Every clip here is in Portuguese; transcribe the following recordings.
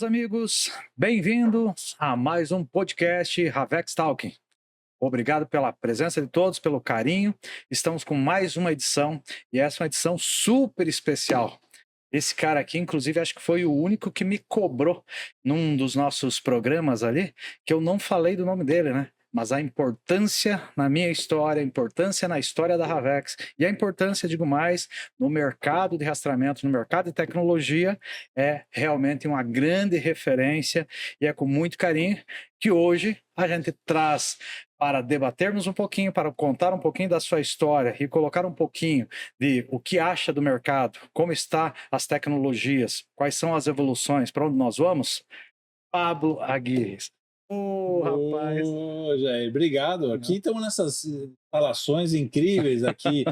meus amigos, bem-vindos a mais um podcast Havex Talking. Obrigado pela presença de todos, pelo carinho. Estamos com mais uma edição e essa é uma edição super especial. Esse cara aqui, inclusive, acho que foi o único que me cobrou num dos nossos programas ali, que eu não falei do nome dele, né? Mas a importância na minha história, a importância na história da Havex e a importância, digo mais, no mercado de rastreamento, no mercado de tecnologia, é realmente uma grande referência e é com muito carinho que hoje a gente traz para debatermos um pouquinho, para contar um pouquinho da sua história e colocar um pouquinho de o que acha do mercado, como está as tecnologias, quais são as evoluções, para onde nós vamos. Pablo Aguirre. Rapaz. Jair, obrigado. Aqui estamos nessas instalações incríveis aqui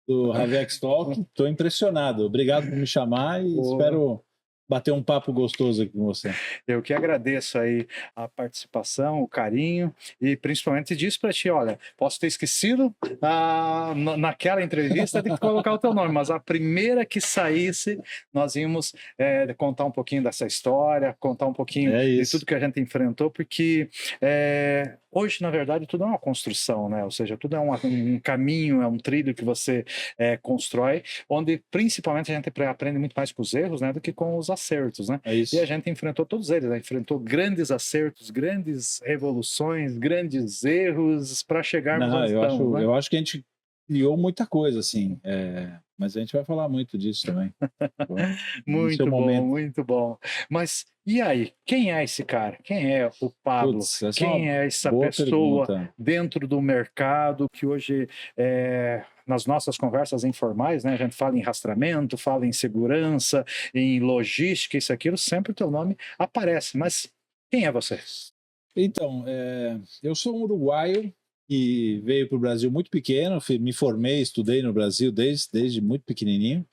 do Havex Talk. Estou impressionado. Obrigado por me chamar e espero bater um papo gostoso aqui com você. Eu que agradeço aí a participação, o carinho e principalmente disso para ti, olha, posso ter esquecido naquela entrevista de colocar o teu nome, mas a primeira que saísse, nós íamos contar um pouquinho dessa história, contar um pouquinho de tudo que a gente enfrentou, porque hoje, na verdade, tudo é uma construção, né? Ou seja, tudo é um caminho, é um trilho que você constrói, onde principalmente a gente aprende muito mais com os erros, né, do que com os acertos, né? E a gente enfrentou todos eles, né? Enfrentou grandes acertos, grandes revoluções, grandes erros para chegarmos onde estamos, né? Eu acho que a gente criou muita coisa, assim, mas a gente vai falar muito disso também. Muito bom, muito bom. Mas e aí, quem é esse cara? Quem é o Pablo? Quem é essa pessoa dentro do mercado que hoje nas nossas conversas informais, né, a gente fala em rastreamento, fala em segurança, em logística, isso, aquilo, sempre o teu nome aparece. Mas quem é você? Então, eu sou um uruguaio que veio para o Brasil muito pequeno, me formei, estudei no Brasil desde muito pequenininho,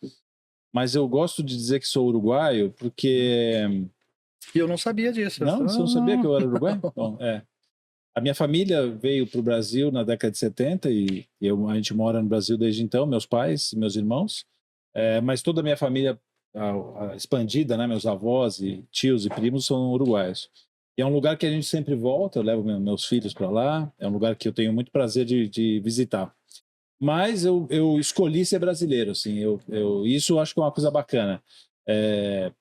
mas eu gosto de dizer que sou uruguaio porque... E eu não sabia disso. Não, você não sabia que eu era uruguaio? Bom, A minha família veio para o Brasil na década de 70 e a gente mora no Brasil desde então, meus pais, meus irmãos, mas toda a minha família expandida, né, meus avós e tios e primos são uruguaios. E é um lugar que a gente sempre volta, eu levo meus filhos para lá, é um lugar que eu tenho muito prazer de visitar. Mas eu escolhi ser brasileiro, assim, isso eu acho que é uma coisa bacana.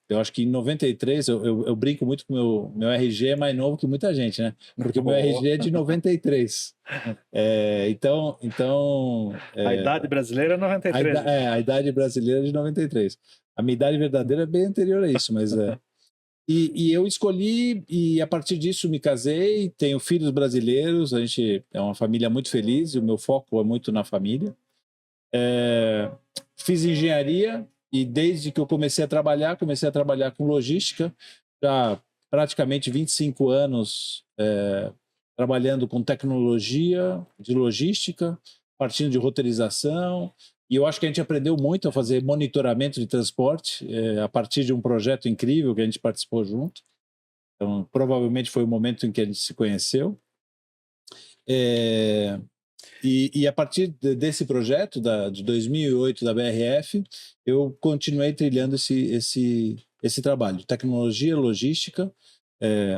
Eu acho que em 93, eu brinco muito com o meu RG é mais novo que muita gente, né? Porque o meu RG é de 93. Então... a idade brasileira é 93. A idade brasileira é de 93. A minha idade verdadeira é bem anterior a isso, mas... E eu escolhi, e a partir disso me casei, tenho filhos brasileiros, a gente é uma família muito feliz, e o meu foco é muito na família. Fiz engenharia, e desde que eu comecei a trabalhar com logística, já praticamente 25 anos trabalhando com tecnologia de logística, partindo de roteirização, e eu acho que a gente aprendeu muito a fazer monitoramento de transporte a partir de um projeto incrível que a gente participou junto. Então, provavelmente foi o momento em que a gente se conheceu. E a partir desse projeto de 2008 da BRF, eu continuei trilhando esse trabalho, tecnologia, logística,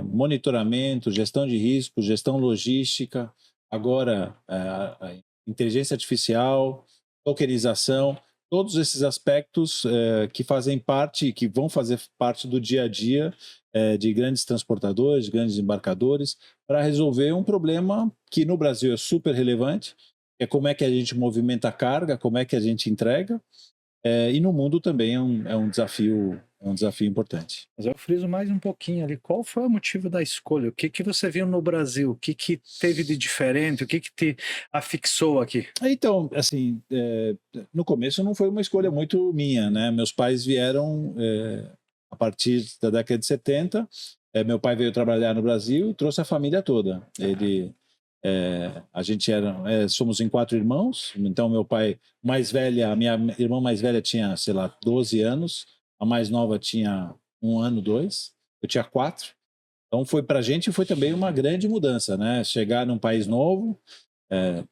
monitoramento, gestão de risco, gestão logística, agora a inteligência artificial, tokenização, todos esses aspectos que fazem parte, que vão fazer parte do dia a dia de grandes transportadores, grandes embarcadores, para resolver um problema que no Brasil é super relevante, que é como é que a gente movimenta a carga, como é que a gente entrega, e no mundo também é um desafio importante. Mas eu friso mais um pouquinho ali. Qual foi o motivo da escolha? O que você viu no Brasil? O que teve de diferente? O que te afixou aqui? Então, assim, no começo não foi uma escolha muito minha, né? Meus pais vieram a partir da década de 70. Meu pai veio trabalhar no Brasil e trouxe a família toda. A gente somos em 4 irmãos, então meu pai mais velha, a minha irmã mais velha tinha, sei lá, 12 anos, a mais nova tinha 1 ano, 2, eu tinha 4. Então pra gente foi também uma grande mudança, né? Chegar num país novo,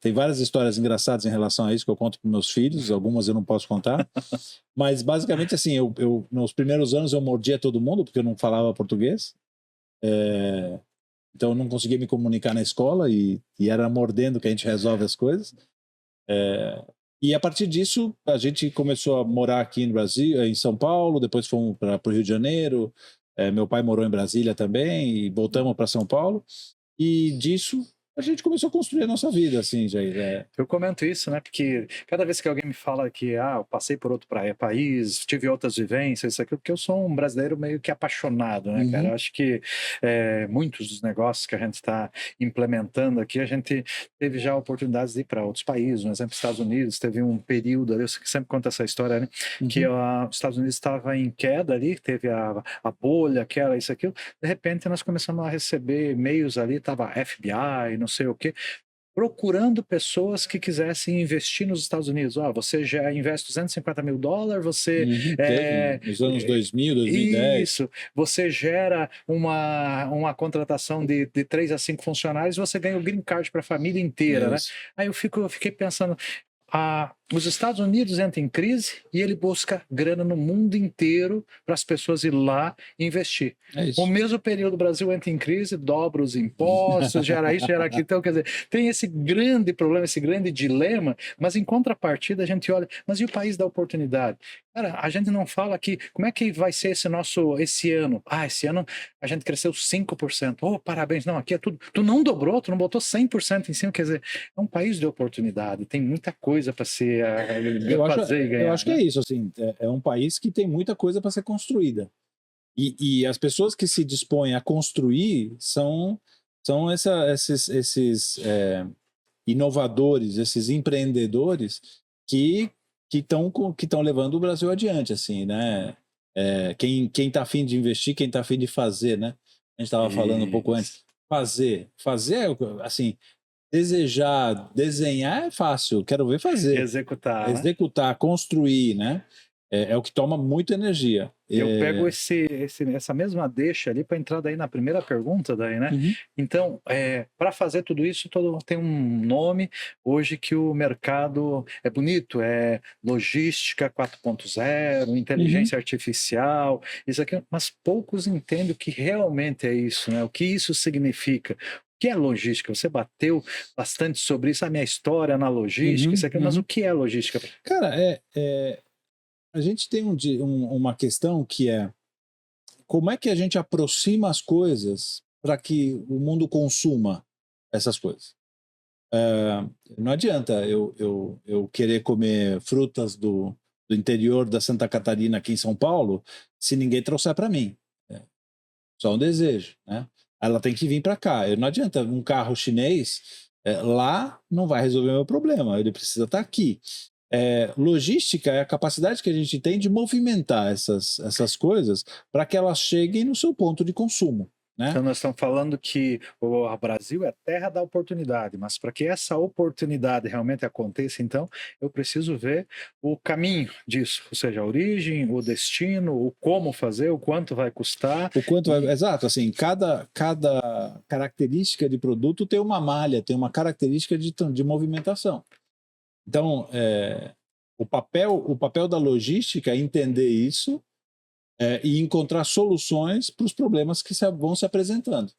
Tem várias histórias engraçadas em relação a isso que eu conto para meus filhos, algumas eu não posso contar, mas basicamente assim, nos primeiros anos eu mordia todo mundo porque eu não falava português, então eu não conseguia me comunicar na escola e era mordendo que a gente resolve as coisas. E a partir disso a gente começou a morar aqui no Brasil, em São Paulo, depois fomos para o Rio de Janeiro, meu pai morou em Brasília também e voltamos para São Paulo, e disso a gente começou a construir a nossa vida, assim, Jair. Eu comento isso, né? Porque cada vez que alguém me fala que eu passei por outro país, tive outras vivências, isso aqui, porque eu sou um brasileiro meio que apaixonado, né, cara? Eu acho que muitos dos negócios que a gente está implementando aqui, a gente teve já oportunidades de ir para outros países. Um exemplo, Estados Unidos, teve um período ali, eu sempre conto essa história, né? Que os Estados Unidos estava em queda ali, teve a bolha, aquela, isso, aquilo. De repente, nós começamos a receber e-mails ali, tava FBI, não sei o quê, procurando pessoas que quisessem investir nos Estados Unidos. Você já investe $250 mil, você... nos anos 2000, 2010. Isso, você gera uma contratação de 3 a 5 funcionários, você ganha o green card para a família inteira, né? Aí eu fiquei pensando... os Estados Unidos entram em crise e ele busca grana no mundo inteiro para as pessoas ir lá e investir. O mesmo período o Brasil entra em crise, dobra os impostos, gera isso, gera aquilo. Então, quer dizer, tem esse grande problema, esse grande dilema, mas em contrapartida a gente olha, mas e o país da oportunidade? Cara, a gente não fala aqui, como é que vai ser esse ano? Esse ano a gente cresceu 5%. Parabéns. Não, aqui é tudo. Tu não dobrou, tu não botou 100% em cima, quer dizer, é um país de oportunidade, tem muita coisa para ser fazer e ganhar. Eu acho que é isso, assim, é um país que tem muita coisa para ser construída. E as pessoas que se dispõem a construir são esses inovadores, esses empreendedores que estão levando o Brasil adiante, assim, né? Quem está afim de investir, quem está afim de fazer, né? A gente estava falando um pouco antes. Fazer, assim, desejar, desenhar é fácil, quero ver fazer. Executar, construir, né? É o que toma muita energia. Eu pego essa mesma deixa ali para entrar daí na primeira pergunta daí, né? Então, para fazer tudo isso, tem um nome hoje que o mercado é bonito, é logística 4.0, inteligência artificial, isso aqui, mas poucos entendem o que realmente é isso, né? O que isso significa. O que é logística? Você bateu bastante sobre isso, a minha história na logística, isso aqui, mas o que é logística? Cara, a gente tem uma questão que é como é que a gente aproxima as coisas para que o mundo consuma essas coisas. Não adianta eu querer comer frutas do interior da Santa Catarina aqui em São Paulo se ninguém trouxer para mim. Só um desejo, né? Ela tem que vir para cá. Não adianta um carro chinês lá não vai resolver o meu problema. Ele precisa estar aqui. Logística é a capacidade que a gente tem de movimentar essas coisas para que elas cheguem no seu ponto de consumo, né? Então nós estamos falando que o Brasil é a terra da oportunidade, mas para que essa oportunidade realmente aconteça, então eu preciso ver o caminho disso, ou seja, a origem, o destino, o como fazer, o quanto vai custar. Exato, assim, cada característica de produto tem uma malha, tem uma característica de movimentação. Então, o papel da logística é entender isso e encontrar soluções para os problemas que vão se apresentando.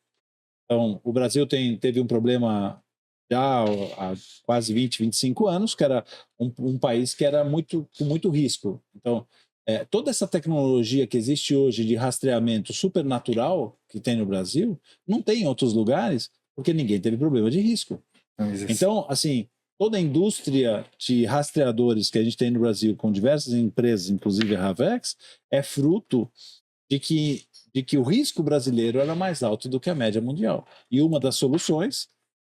Então, o Brasil teve um problema já há quase 20, 25 anos, que era um país que era com muito risco. Então, toda essa tecnologia que existe hoje de rastreamento supernatural que tem no Brasil, não tem em outros lugares, porque ninguém teve problema de risco. Então, assim, toda a indústria de rastreadores que a gente tem no Brasil, com diversas empresas, inclusive a Havex, é fruto de que o risco brasileiro era mais alto do que a média mundial. E uma das soluções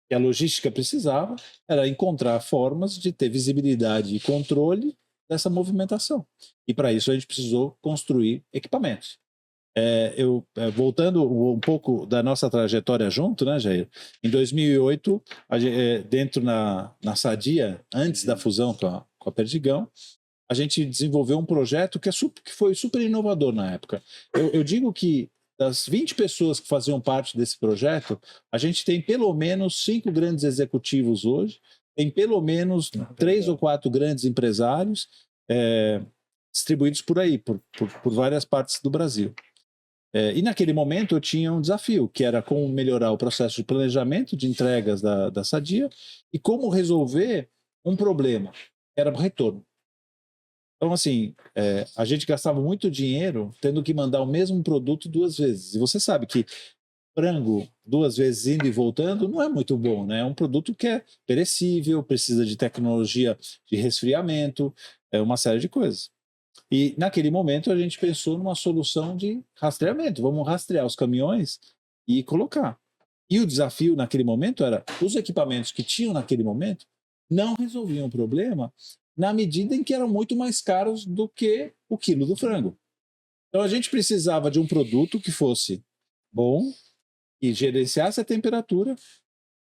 que a logística precisava era encontrar formas de ter visibilidade e controle dessa movimentação. E para isso a gente precisou construir equipamentos. Voltando um pouco da nossa trajetória junto, né, Jair? Em 2008, dentro na Sadia, antes da fusão com a Perdigão, a gente desenvolveu um projeto que foi super inovador na época. Eu digo que das 20 pessoas que faziam parte desse projeto, a gente tem pelo menos 5 grandes executivos hoje, tem pelo menos 3 ou 4 grandes empresários distribuídos por aí, por várias partes do Brasil. E naquele momento eu tinha um desafio, que era como melhorar o processo de planejamento de entregas da Sadia e como resolver um problema, que era o retorno. Então, assim, a gente gastava muito dinheiro tendo que mandar o mesmo produto 2 vezes. E você sabe que frango 2 vezes indo e voltando não é muito bom, né? É um produto que é perecível, precisa de tecnologia de resfriamento, uma série de coisas. E naquele momento a gente pensou numa solução de rastreamento. Vamos rastrear os caminhões e colocar. E o desafio naquele momento era os equipamentos que tinham naquele momento não resolviam o problema na medida em que eram muito mais caros do que o quilo do frango. Então a gente precisava de um produto que fosse bom, que gerenciasse a temperatura,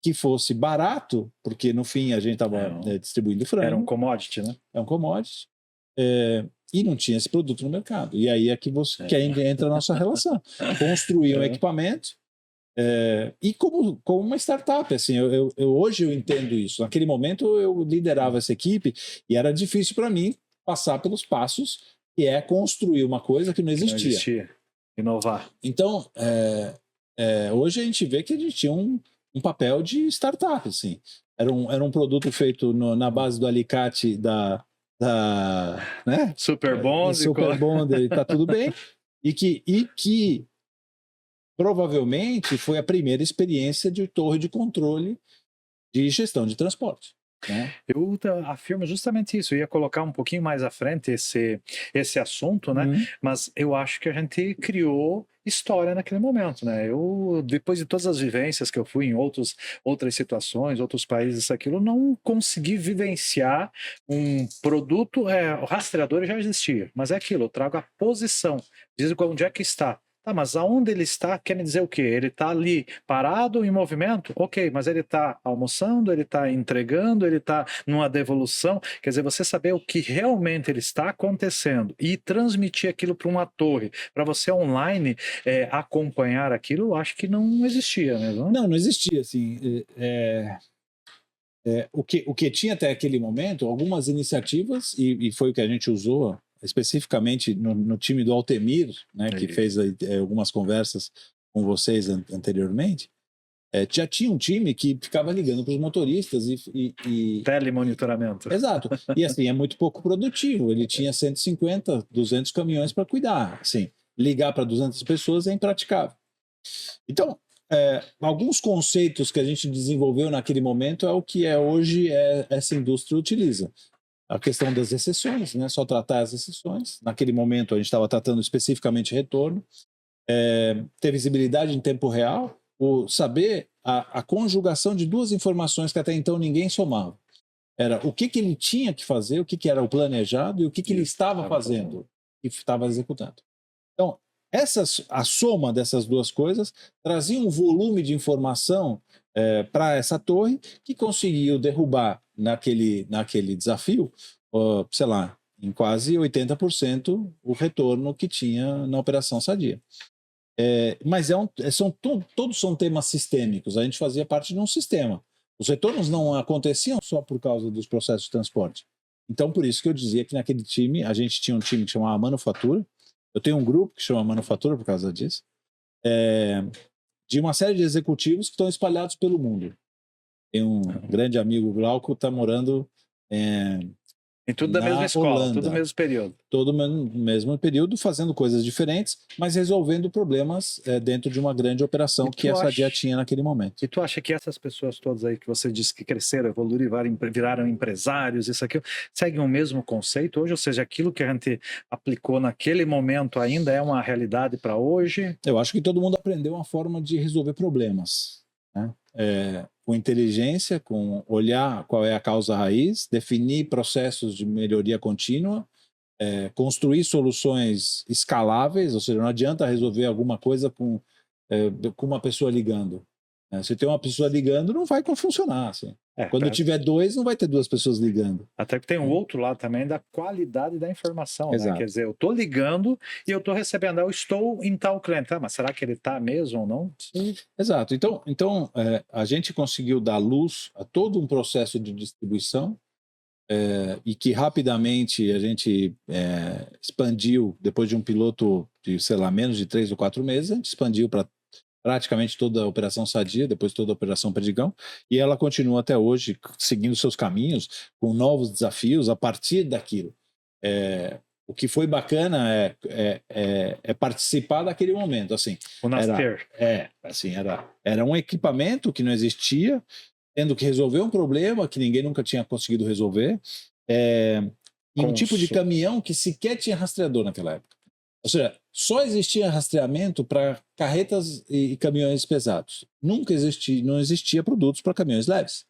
que fosse barato, porque no fim a gente estava distribuindo frango. Era um commodity, né? É um commodity. E não tinha esse produto no mercado. E aí é que entra a nossa relação. Construir um equipamento e como uma startup. Assim, hoje eu entendo isso. Naquele momento eu liderava essa equipe e era difícil para mim passar pelos passos, que é construir uma coisa que não existia. Não existia. Inovar. Então, hoje a gente vê que a gente tinha um papel de startup. Assim. Era um produto feito na base do alicate né? Super Bond. Super Bond, está tudo bem. E que provavelmente foi a primeira experiência de torre de controle de gestão de transporte. Né? Eu afirmo justamente isso. Eu ia colocar um pouquinho mais à frente esse assunto, né? Mas eu acho que a gente criou história naquele momento, né? Eu, depois de todas as vivências que eu fui em outras situações, outros países, isso, aquilo, não consegui vivenciar um produto. O rastreador já existia, mas é aquilo, eu trago a posição, diz onde é que está. Ah, mas aonde ele está quer me dizer o quê? Ele está ali parado em movimento? Ok, mas ele está almoçando, ele está entregando, ele está numa devolução. Quer dizer, você saber o que realmente ele está acontecendo e transmitir aquilo para uma torre, para você online acompanhar aquilo, eu acho que não existia mesmo. Não existia, assim. O que tinha até aquele momento, algumas iniciativas, e foi o que a gente usou especificamente no time do Altemir, né, que fez algumas conversas com vocês anteriormente, já tinha um time que ficava ligando para os motoristas e... Telemonitoramento. Exato. E assim, é muito pouco produtivo. Ele tinha 150, 200 caminhões para cuidar. Assim, ligar para 200 pessoas é impraticável. Então, alguns conceitos que a gente desenvolveu naquele momento é o que hoje essa indústria utiliza. A questão das exceções, né? Só tratar as exceções. Naquele momento, a gente estava tratando especificamente retorno. Ter visibilidade em tempo real, saber a conjugação de 2 informações que até então ninguém somava. Era o que ele tinha que fazer, o que era o planejado e o que ele estava fazendo e estava executando. Então, a soma dessas 2 coisas trazia um volume de informação para essa torre que conseguiu derrubar naquele desafio, sei lá, em quase 80% o retorno que tinha na Operação Sadia. Mas todos são temas sistêmicos, a gente fazia parte de um sistema. Os retornos não aconteciam só por causa dos processos de transporte. Então, por isso que eu dizia que naquele time, a gente tinha um time que chamava Manufatura. Eu tenho um grupo que chama Manufatura por causa disso, de uma série de executivos que estão espalhados pelo mundo. Tem um grande amigo, Glauco, está morando em tudo da mesma escola, Holanda, tudo no mesmo período. Todo no mesmo período, fazendo coisas diferentes, mas resolvendo problemas dentro de uma grande operação que a Sadia tinha naquele momento. E tu acha que essas pessoas todas aí que você disse que cresceram, evoluíram, viraram empresários, isso aqui, seguem o mesmo conceito hoje? Ou seja, aquilo que a gente aplicou naquele momento ainda é uma realidade para hoje? Eu acho que todo mundo aprendeu uma forma de resolver problemas, né? Com inteligência, com olhar qual é a causa raiz, definir processos de melhoria contínua, construir soluções escaláveis, ou seja, não adianta resolver alguma coisa com uma pessoa ligando. Se tem uma pessoa ligando, não vai funcionar. Assim. Quando tiver dois, não vai ter duas pessoas ligando. Até que tem um outro lado também da qualidade da informação, Exato. né? Quer dizer, eu estou ligando e eu estou recebendo, eu estou em tal cliente. Mas será que ele está mesmo ou não? Sim. Exato. Então a gente conseguiu dar luz a todo um processo de distribuição e que rapidamente a gente expandiu, depois de um piloto de, sei lá, menos de 3 ou 4 meses, a gente expandiu para praticamente toda a Operação Sadia, depois toda a Operação Perdigão, e ela continua até hoje, seguindo seus caminhos, com novos desafios a partir daquilo. O que foi bacana é participar daquele momento. Assim, o nascer. Era um equipamento que não existia, tendo que resolver um problema que ninguém nunca tinha conseguido resolver, em um tipo de caminhão que sequer tinha rastreador naquela época. Ou seja, só existia rastreamento para carretas e caminhões pesados. Não existia produtos para caminhões leves.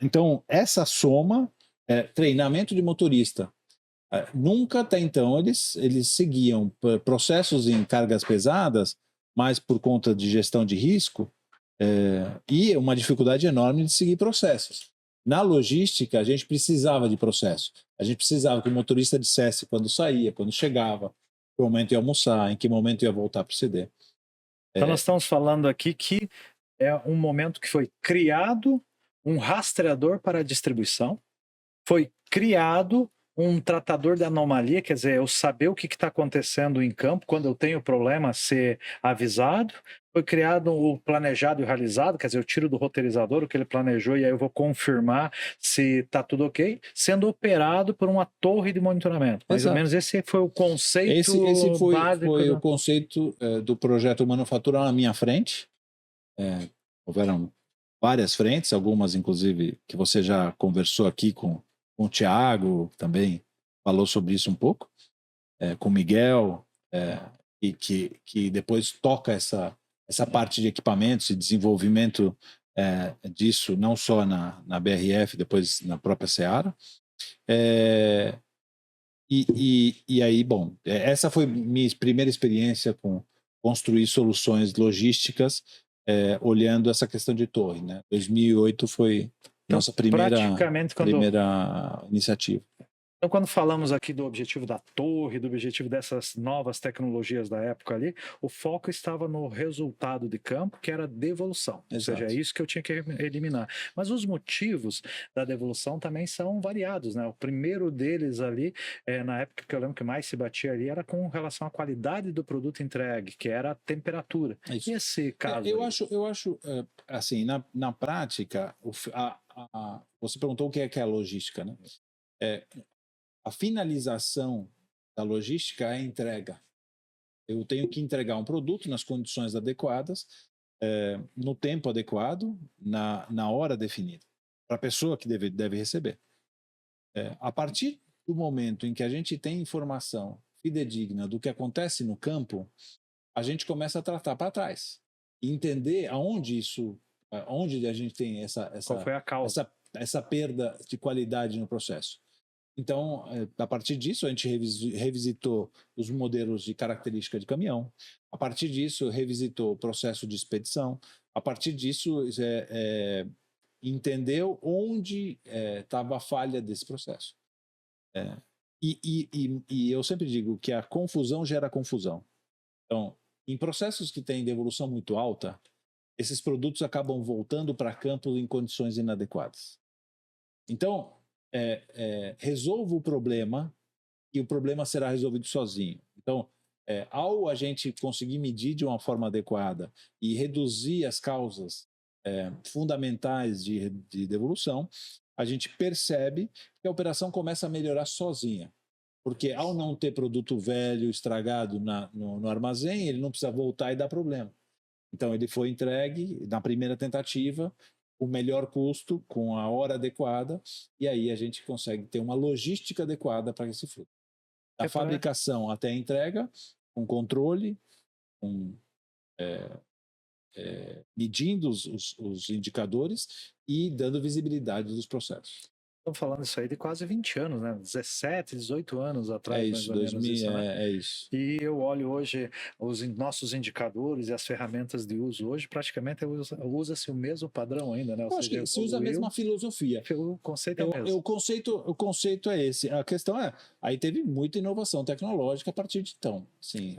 Então, essa soma, treinamento de motorista, nunca até então eles seguiam processos em cargas pesadas, mas por conta de gestão de risco, e uma dificuldade enorme de seguir processos. Na logística, a gente precisava de processo. A gente precisava que o motorista dissesse quando saía, quando chegava, em que momento ia almoçar, em que momento ia voltar para o CD. Então nós estamos falando aqui que é um momento que foi criado um rastreador para a distribuição, foi criado um tratador de anomalia, quer dizer, eu saber o que está acontecendo em campo, quando eu tenho problema, ser avisado. Foi criado o planejado e o realizado, quer dizer, eu tiro do roteirizador o que ele planejou e aí eu vou confirmar se está tudo ok, sendo operado por uma torre de monitoramento. Mais ou menos esse foi o conceito esse foi básico. O conceito do projeto Manufatura na minha frente. Houveram várias frentes, algumas inclusive que você já conversou aqui com o Thiago, também falou sobre isso um pouco, com o Miguel, e que depois toca essa parte de equipamentos e desenvolvimento disso, não só na BRF, depois na própria Seara. E aí, bom, essa foi minha primeira experiência com construir soluções logísticas, olhando essa questão de torre, né? 2008 foi nossa primeira iniciativa. Então, quando falamos aqui do objetivo da torre, do objetivo dessas novas tecnologias da época ali, o foco estava no resultado de campo, que era devolução. Exato. Ou seja, é isso que eu tinha que eliminar. Mas os motivos da devolução também são variados, né? O primeiro deles ali, na época que eu lembro que mais se batia ali, era com relação à qualidade do produto entregue, que era a temperatura. Isso. E esse caso? Eu acho assim, na prática, você perguntou o que é a logística, né? A finalização da logística é a entrega. Eu tenho que entregar um produto nas condições adequadas, no tempo adequado, na hora definida, para a pessoa que deve receber. A partir do momento em que a gente tem informação fidedigna do que acontece no campo, a gente começa a tratar para trás e entender onde a gente tem qual foi a causa? essa perda de qualidade no processo. Então, a partir disso, a gente revisitou os modelos de característica de caminhão. A partir disso, revisitou o processo de expedição. A partir disso, entendeu onde estava a falha desse processo. E eu sempre digo que a confusão gera confusão. Então, em processos que têm devolução muito alta, esses produtos acabam voltando para campo em condições inadequadas. Então, resolva o problema e o problema será resolvido sozinho. Então, ao a gente conseguir medir de uma forma adequada e reduzir as causas fundamentais de devolução, a gente percebe que a operação começa a melhorar sozinha. Porque ao não ter produto velho, estragado no armazém, ele não precisa voltar e dar problema. Então, ele foi entregue na primeira tentativa, o melhor custo, com a hora adequada, e aí a gente consegue ter uma logística adequada para esse fruto. Da fabricação até a entrega, com controle, medindo os indicadores e dando visibilidade dos processos. Estamos falando isso aí de quase 20 anos, né? 17, 18 anos É atrás, mais isso, ou menos 2000, isso, né? é isso. E eu olho hoje os nossos indicadores e as ferramentas de uso hoje, praticamente usa-se o mesmo padrão ainda, né? Ou Eu acho seja, que se usa a mesma evoluiu, filosofia. o conceito é o mesmo. O conceito é esse. A questão é, aí teve muita inovação tecnológica a partir de então. Sim,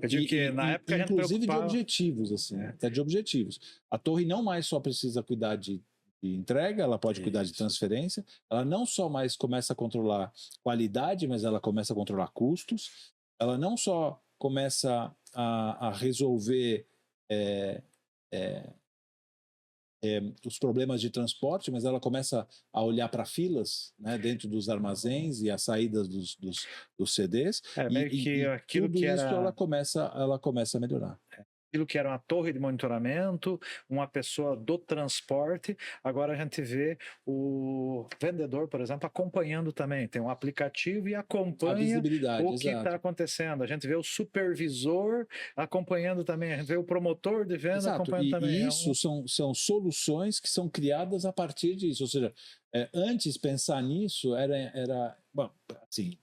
Eu digo que na época a gente inclusive de preocupava. objetivos, assim, até de objetivos. A torre não mais só precisa cuidar de entrega, ela pode cuidar de transferência, ela não só mais começa a controlar qualidade, mas ela começa a controlar custos, ela não só começa a resolver é, é, os problemas de transporte, mas ela começa a olhar para filas, né, dentro dos armazéns e as saídas dos CDs, Meio que e aquilo tudo que isso era. ela começa a melhorar. Aquilo que era uma torre de monitoramento, uma pessoa do transporte, agora a gente vê o vendedor, por exemplo, acompanhando também. Tem um aplicativo e A acompanha visibilidade, o que está exato. acontecendo. A gente vê o supervisor acompanhando também, a gente vê o promotor de venda Exato, acompanhando também. e isso são soluções que são criadas a partir disso. Ou seja, antes pensar nisso era bom, assim,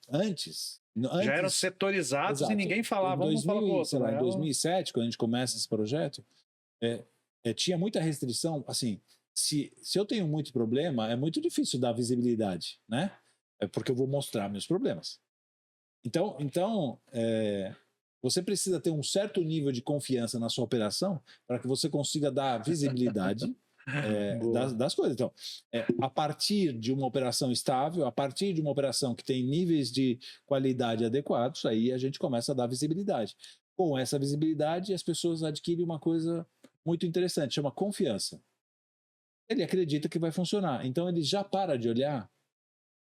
Já eram antes, setorizados e exato. ninguém falava, Em vamos falar com o outro, sei lá, né? em 2007, quando a gente começa esse projeto, tinha muita restrição. Assim, se eu tenho muito problema, é muito difícil dar visibilidade, né? É porque eu vou mostrar meus problemas. Então, você precisa ter um certo nível de confiança na sua operação para que você consiga dar visibilidade das coisas. Então, a partir de uma operação estável, a partir de uma operação que tem níveis de qualidade adequados, aí a gente começa a dar visibilidade. Com essa visibilidade, as pessoas adquirem uma coisa muito interessante, chama confiança. Ele acredita que vai funcionar, então ele já para de olhar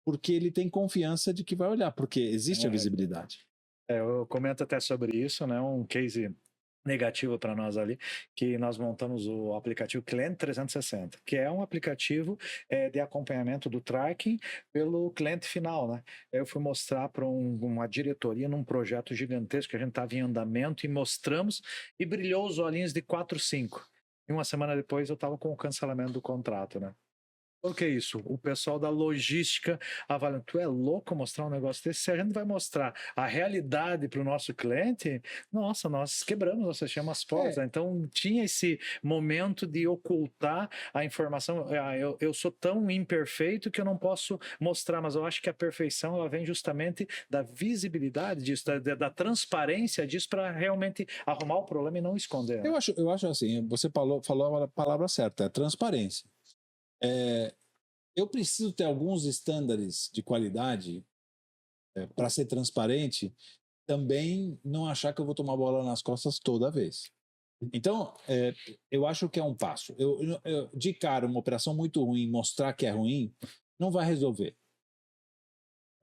porque ele tem confiança de que vai olhar, porque existe a visibilidade. Eu comento até sobre isso, né? Um case negativo para nós ali, que nós montamos o aplicativo Cliente 360, que é um aplicativo de acompanhamento do tracking pelo cliente final, né? Eu fui mostrar para uma diretoria num projeto gigantesco que a gente estava em andamento e mostramos e brilhou os olhinhos de 4, 5. E uma semana depois eu estava com o cancelamento do contrato, né? O que é isso? O pessoal da logística avaliando, tu é louco mostrar um negócio desse? Se a gente vai mostrar a realidade para o nosso cliente, nossa, nós quebramos, nós fechamos as portas. Então, tinha esse momento de ocultar a informação. Eu sou tão imperfeito que eu não posso mostrar, mas eu acho que a perfeição ela vem justamente da visibilidade disso, da transparência disso para realmente arrumar o problema e não esconder. Eu acho assim, você falou a palavra certa, é transparência. Eu preciso ter alguns estándares de qualidade para ser transparente, também não achar que eu vou tomar bola nas costas toda vez. Então, eu acho que é um passo. De cara, uma operação muito ruim, mostrar que é ruim, não vai resolver.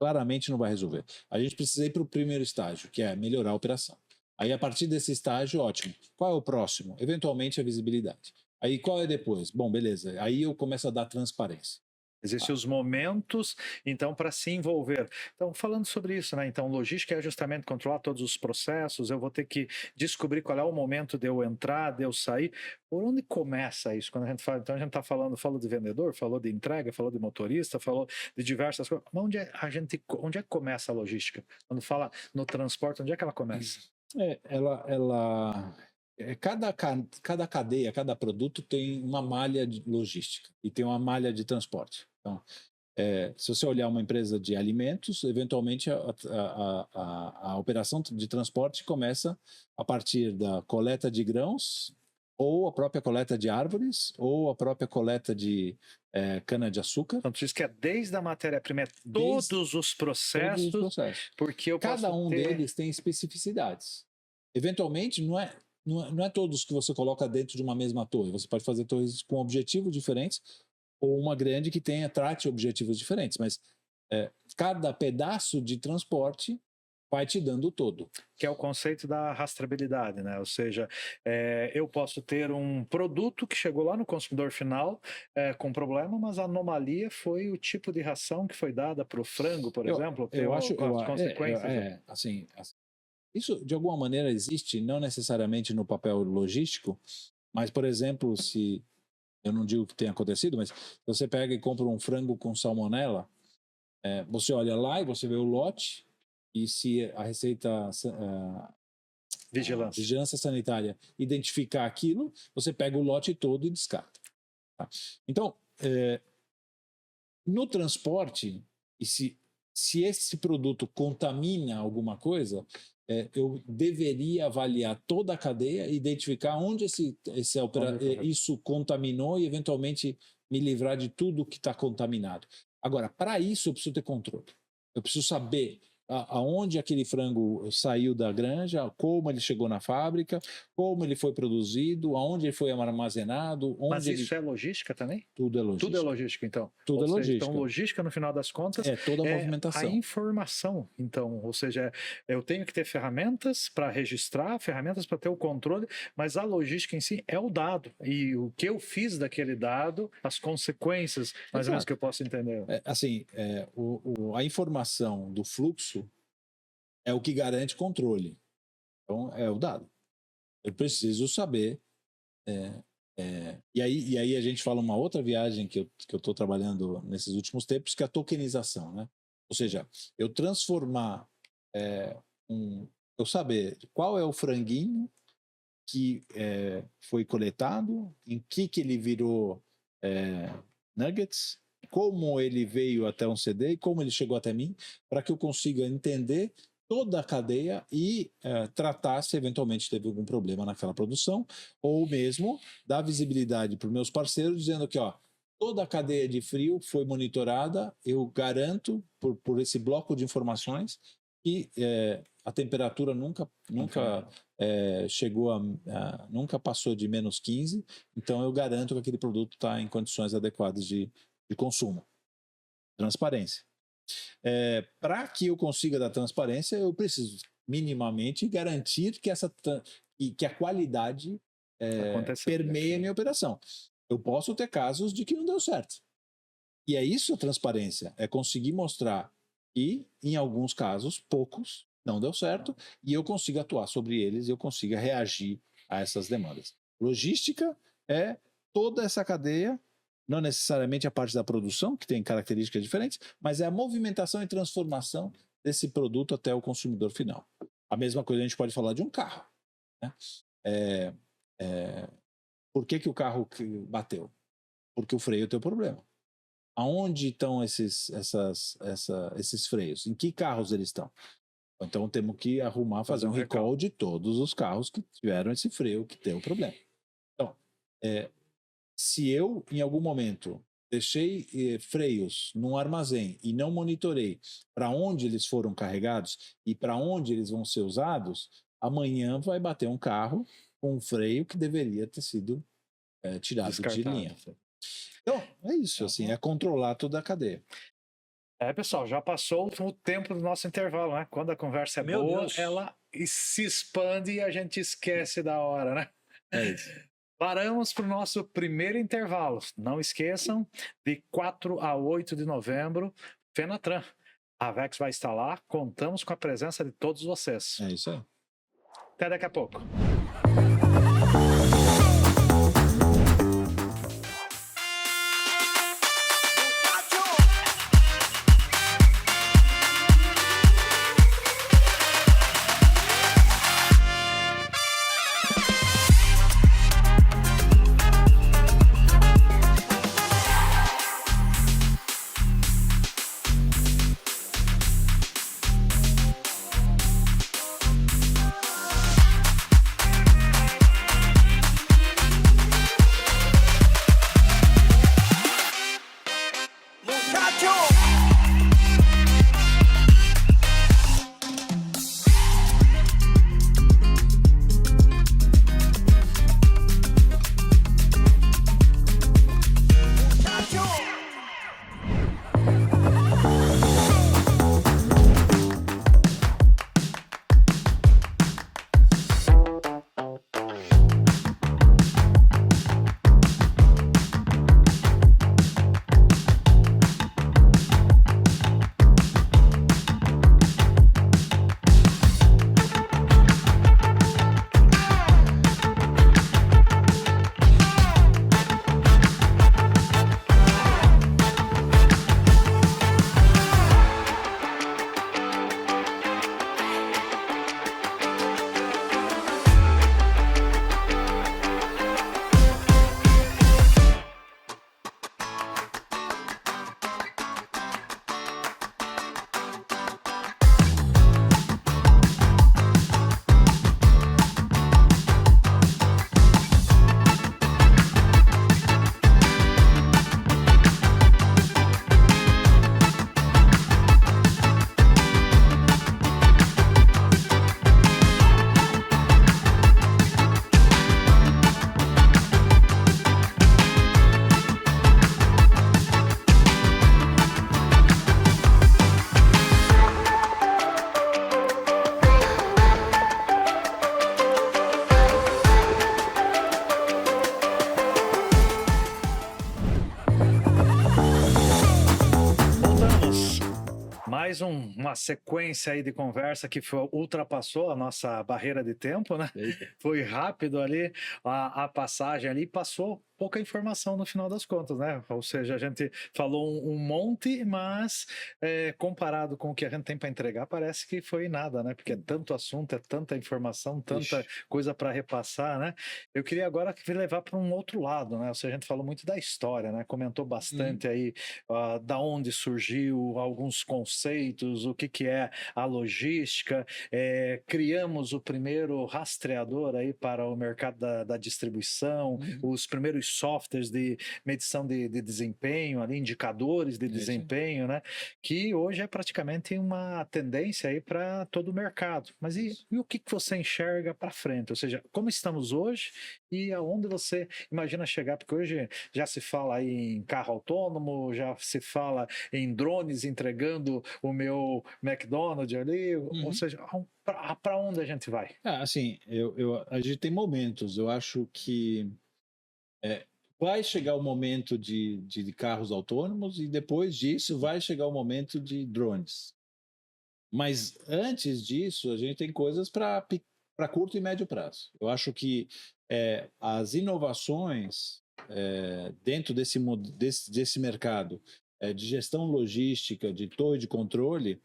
Claramente não vai resolver. A gente precisa ir para o primeiro estágio, que é melhorar a operação. Aí, a partir desse estágio, ótimo. Qual é o próximo? Eventualmente, a visibilidade. Aí, qual é depois? Bom, beleza. Aí eu começo a dar transparência. Existem os momentos, então, para se envolver. Então, falando sobre isso, né? Então, logística é justamente controlar todos os processos, eu vou ter que descobrir qual é o momento de eu entrar, de eu sair. Por onde começa isso? Quando a gente fala, então a gente está falou de vendedor, falou de entrega, falou de motorista, falou de diversas coisas. Mas onde é que começa a logística? Quando fala no transporte, onde é que ela começa? Cada cadeia, cada produto tem uma malha de logística e tem uma malha de transporte. Então, se você olhar uma empresa de alimentos, eventualmente a operação de transporte começa a partir da coleta de grãos, ou a própria coleta de árvores, ou a própria coleta de cana-de-açúcar. Então, diz que é desde a matéria-prima, todos os processos. Porque eu cada um deles tem especificidades. Eventualmente, não é todos que você coloca dentro de uma mesma torre. Você pode fazer torres com objetivos diferentes ou uma grande que trate objetivos diferentes. Mas cada pedaço de transporte vai te dando o todo. Que é o conceito da rastreabilidade, né? Ou seja, eu posso ter um produto que chegou lá no consumidor final com problema, mas a anomalia foi o tipo de ração que foi dada para o frango, por exemplo. Eu acho as consequências. assim, isso de alguma maneira existe, não necessariamente no papel logístico, mas, por exemplo, se eu não digo que tenha acontecido, mas você pega e compra um frango com salmonela, você olha lá e você vê o lote, e se a Receita Vigilância Sanitária identificar aquilo, você pega o lote todo e descarta. Tá? Então, no transporte, e se esse produto contamina alguma coisa, eu deveria avaliar toda a cadeia e identificar onde isso contaminou e, eventualmente, me livrar de tudo que está contaminado. Agora, para isso, eu preciso ter controle. Eu preciso saber aonde aquele frango saiu da granja, como ele chegou na fábrica, como ele foi produzido, aonde ele foi armazenado. Mas isso é logística também? Tudo é logística. Tudo é logística, então. Tudo é logística. Então, logística, no final das contas, toda a movimentação. A informação. Então, ou seja, eu tenho que ter ferramentas para registrar, ferramentas para ter o controle, mas a logística em si é o dado. E o que eu fiz daquele dado, as consequências, mais ou menos, que eu posso entender. A informação do fluxo é o que garante controle. Então, é o dado. Eu preciso saber. E aí a gente fala uma outra viagem que eu estou trabalhando nesses últimos tempos, que é a tokenização, né? Ou seja, eu transformar eu saber qual é o franguinho que foi coletado, em que ele virou nuggets, como ele veio até um CD e como ele chegou até mim, para que eu consiga entender toda a cadeia e tratar se eventualmente teve algum problema naquela produção, ou mesmo dar visibilidade para os meus parceiros, dizendo que toda a cadeia de frio foi monitorada, eu garanto, por esse bloco de informações, que a temperatura nunca chegou nunca passou de menos 15, então eu garanto que aquele produto está em condições adequadas de consumo. Transparência. Para que eu consiga dar transparência, eu preciso minimamente garantir que a qualidade permeie a minha operação. Eu posso ter casos de que não deu certo. E é isso a transparência, é conseguir mostrar que, em alguns casos, poucos, não deu certo, e eu consigo atuar sobre eles e eu consigo reagir a essas demandas. Logística é toda essa cadeia, não necessariamente a parte da produção, que tem características diferentes, mas é a movimentação e transformação desse produto até o consumidor final. A mesma coisa a gente pode falar de um carro, né? Por que o carro bateu? Porque o freio tem um problema. Aonde estão esses freios? Em que carros eles estão? Então temos que fazer um recall de todos os carros que tiveram esse freio que tem o problema. Então, se eu, em algum momento, deixei freios num armazém e não monitorei para onde eles foram carregados e para onde eles vão ser usados, amanhã vai bater um carro com um freio que deveria ter sido tirado de linha. Então, é isso, assim, é controlar toda a cadeia. Pessoal, já passou o tempo do nosso intervalo, né? Quando a conversa é boa, ela se expande e a gente esquece da hora, né? É isso. Paramos para o nosso primeiro intervalo. Não esqueçam, de 4 a 8 de novembro, Fenatran. A Avex vai estar lá, contamos com a presença de todos vocês. É isso aí. Até daqui a pouco. mais uma sequência aí de conversa que ultrapassou a nossa barreira de tempo, né? Eita. Foi rápido ali a passagem ali, passou pouca informação no final das contas, né? Ou seja, a gente falou um monte, mas comparado com o que a gente tem para entregar, parece que foi nada, né? Porque é tanto assunto, é tanta informação, tanta coisa para repassar, né? Eu queria agora levar para um outro lado, né? Ou seja, a gente falou muito da história, né? Comentou bastante aí da onde surgiu alguns conceitos, o que é a logística, criamos o primeiro rastreador aí para o mercado da distribuição, os primeiros softwares de medição de desempenho, ali, indicadores de desempenho, né? Que hoje é praticamente uma tendência aí para todo o mercado. Mas e o que você enxerga para frente? Ou seja, como estamos hoje e aonde você imagina chegar? Porque hoje já se fala aí em carro autônomo, já se fala em drones entregando o meu McDonald's ali, ou seja, para onde a gente vai? Assim, a gente tem momentos. Eu acho que vai chegar o momento de carros autônomos e depois disso vai chegar o momento de drones. Mas antes disso, a gente tem coisas para curto e médio prazo. Eu acho que as inovações dentro desse mercado de gestão logística, de torre de controle,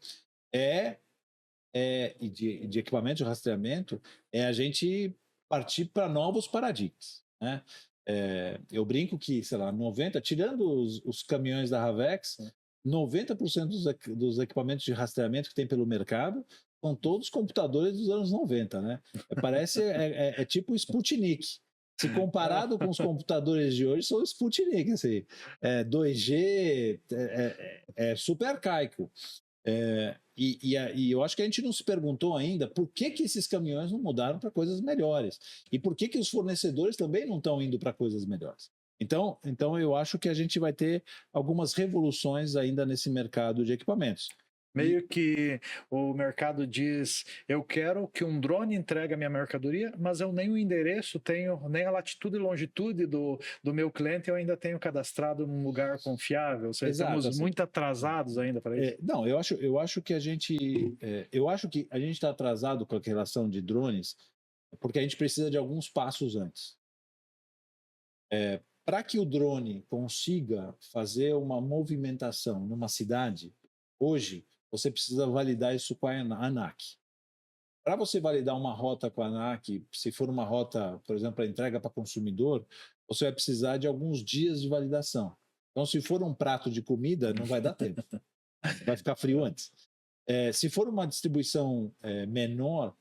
e de equipamento de rastreamento, a gente partir para novos paradigmas, né? Eu brinco que, sei lá, tirando os caminhões da Havex, 90% dos equipamentos de rastreamento que tem pelo mercado são todos computadores dos anos 90, né? Parece tipo Sputnik. Se comparado com os computadores de hoje, são Sputnik, assim. 2G, super arcaico. E eu acho que a gente não se perguntou ainda por que esses caminhões não mudaram para coisas melhores e por que os fornecedores também não estão indo para coisas melhores. Então eu acho que a gente vai ter algumas revoluções ainda nesse mercado de equipamentos. Meio que o mercado diz, eu quero que um drone entregue a minha mercadoria, mas eu nem o endereço tenho, nem a latitude e longitude do meu cliente eu ainda tenho cadastrado num lugar confiável. Ou seja, estamos assim, muito atrasados ainda para isso. Não, eu acho que a gente está atrasado com a relação de drones, porque a gente precisa de alguns passos antes. Para que o drone consiga fazer uma movimentação numa cidade, hoje, você precisa validar isso com a ANAC. Para você validar uma rota com a ANAC, se for uma rota, por exemplo, para entrega para consumidor, você vai precisar de alguns dias de validação. Então, se for um prato de comida, não vai dar tempo. Vai ficar frio antes. Se for uma distribuição menor,